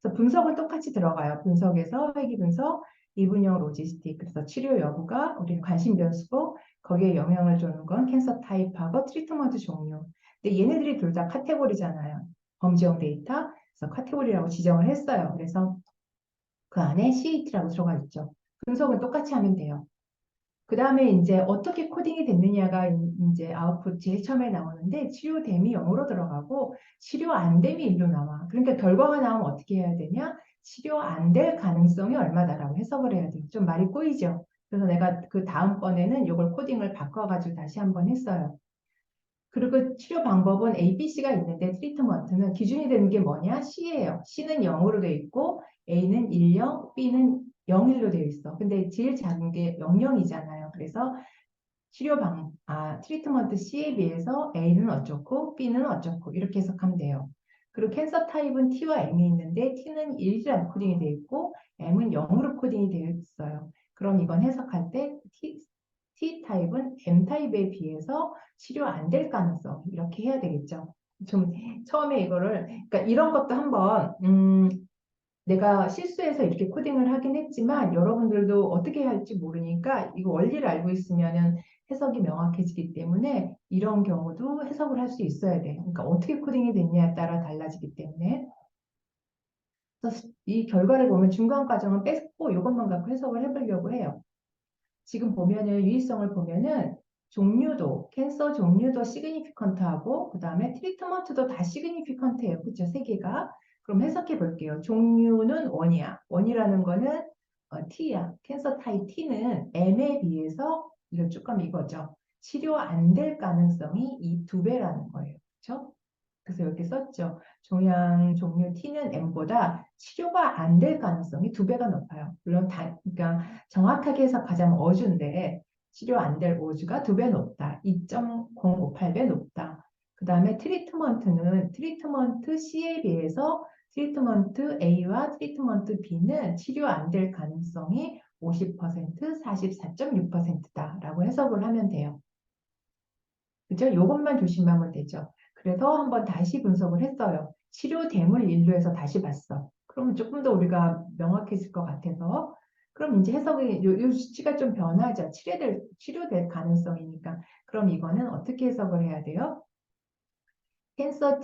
그래서 분석은 똑같이 들어가요. 분석에서 회귀 분석, 이분형 로지스틱. 그래서 치료 여부가 우리는 관심 변수고 거기에 영향을 주는 건 캔서 타입하고 트리트먼트 종류. 근데 얘네들이 둘 다 카테고리잖아요. 범지형 데이터. 그래서 카테고리라고 지정을 했어요. 그래서 그 안에 CAT라고 들어가 있죠. 분석은 똑같이 하면 돼요. 그 다음에 이제 어떻게 코딩이 됐느냐가 이제 아웃풋 제일 처음에 나오는데 치료됨이 0으로 들어가고 치료 안 됨이 1로 나와. 그러니까 결과가 나오면 어떻게 해야 되냐? 치료 안 될 가능성이 얼마다라고 해석을 해야 돼요. 좀 말이 꼬이죠. 그래서 내가 그 다음번에는 이걸 코딩을 바꿔가지고 다시 한번 했어요. 그리고 치료 방법은 A, B, C가 있는데 트리트먼트는 기준이 되는 게 뭐냐? C예요. C는 0으로 되어 있고 A는 1, 0, B는 0, 1로 되어 있어. 근데 제일 작은 게 0, 0이잖아요. 그래서 트리트먼트 C에 비해서 A는 어쩌고 B는 어쩌고 이렇게 해석하면 돼요. 그리고 캔서 타입은 T와 M이 있는데 T는 1이라고 코딩이 되어 있고 M은 0으로 코딩이 되어 있어요. 그럼 이건 해석할 때 T 타입은 M 타입에 비해서 치료 안 될 가능성 이렇게 해야 되겠죠. 좀 처음에 이거를 그러니까 이런 것도 한번 내가 실수해서 이렇게 코딩을 하긴 했지만 여러분들도 어떻게 할지 모르니까 이거 원리를 알고 있으면은 해석이 명확해지기 때문에 이런 경우도 해석을 할 수 있어야 돼. 그러니까 어떻게 코딩이 됐냐에 따라 달라지기 때문에 그래서 이 결과를 보면 중간 과정은 뺐고 이것만 갖고 해석을 해보려고 해요. 지금 보면은 유의성을 보면은 종류도 캔서 종류도 시그니피컨트하고 그 다음에 트리트먼트도 다 시그니피컨트예요. 그렇죠? 세 개가. 그럼 해석해 볼게요. 종류는 원이야. 원이라는 거는 T야. 캔서 타입 T는 M에 비해서 이거 조금 이거죠. 치료 안 될 가능성이 이 2배라는 거예요. 그렇죠? 그래서 여기 썼죠. 종류 T는 M보다 치료가 안 될 가능성이 2배가 높아요. 물론 그러니까 정확하게 해석하자면 어주인데 치료 안 될 어주가 2배 높다. 2.058배 높다. 그 다음에 트리트먼트 C에 비해서 트리트먼트 A와 트리트먼트 B는 치료 안 될 가능성이 50%, 44.6%다라고 해석을 하면 돼요. 그죠? 이것만 조심하면 되죠. 그래서 한번 다시 분석을 했어요. 치료됨을 인류에서 다시 봤어. 그러면 조금 더 우리가 명확해질 것 같아서 그럼 이제 해석이 요 수치가 좀 변하죠. 치료될 가능성이니까. 그럼 이거는 어떻게 해석을 해야 돼요? 캔서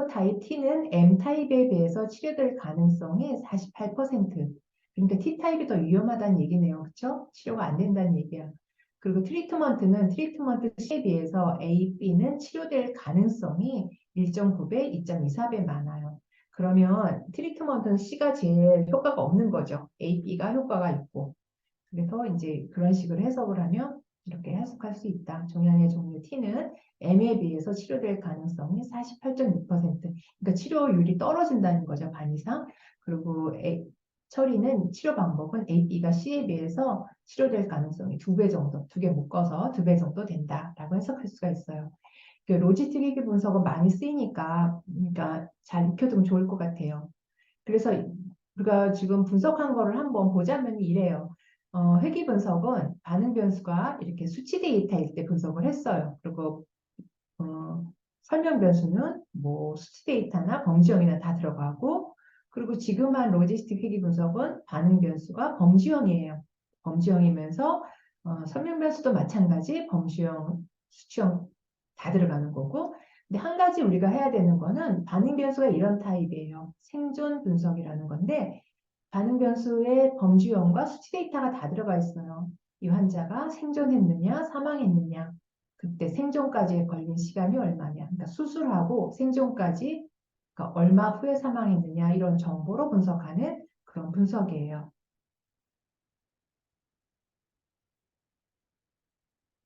타입 T는 M 타입에 비해서 치료될 가능성이 48%. 그러니까 T 타입이 더 위험하다는 얘기네요. 그렇죠? 치료가 안 된다는 얘기야. 그리고 트리트먼트 C에 비해서 A, B는 치료될 가능성이 1.9배, 2.24배 많아요. 그러면 트리트먼트는 C가 제일 효과가 없는 거죠. A, B가 효과가 있고. 그래서 이제 그런 식으로 해석을 하면 이렇게 해석할 수 있다. 종양의 종류 T는 M에 비해서 치료될 가능성이 48.6%. 그러니까 치료율이 떨어진다는 거죠. 반 이상. 그리고 처리는 치료 방법은 A, B가 C에 비해서 치료될 가능성이 2배 정도, 2개 묶어서 2배 정도 된다라고 해석할 수가 있어요. 그 로지스틱 회계 분석은 많이 쓰이니까 그러니까 잘 익혀두면 좋을 것 같아요. 그래서 우리가 지금 분석한 거를 한번 보자면 이래요. 회귀 분석은 반응 변수가 이렇게 수치 데이터일 때 분석을 했어요. 그리고 설명 변수는 뭐 수치 데이터나 범주형이나 다 들어가고 그리고 지금 한 로지스틱 회귀 분석은 반응 변수가 범주형이에요. 범주형이면서 설명 변수도 마찬가지 범주형, 수치형 다 들어가는 거고 근데 한 가지 우리가 해야 되는 거는 반응 변수가 이런 타입이에요. 생존 분석이라는 건데 반응 변수의 범주형과 수치 데이터가 다 들어가 있어요. 이 환자가 생존했느냐, 사망했느냐, 그때 생존까지 걸린 시간이 얼마냐, 그러니까 수술하고 생존까지 그러니까 얼마 후에 사망했느냐 이런 정보로 분석하는 그런 분석이에요.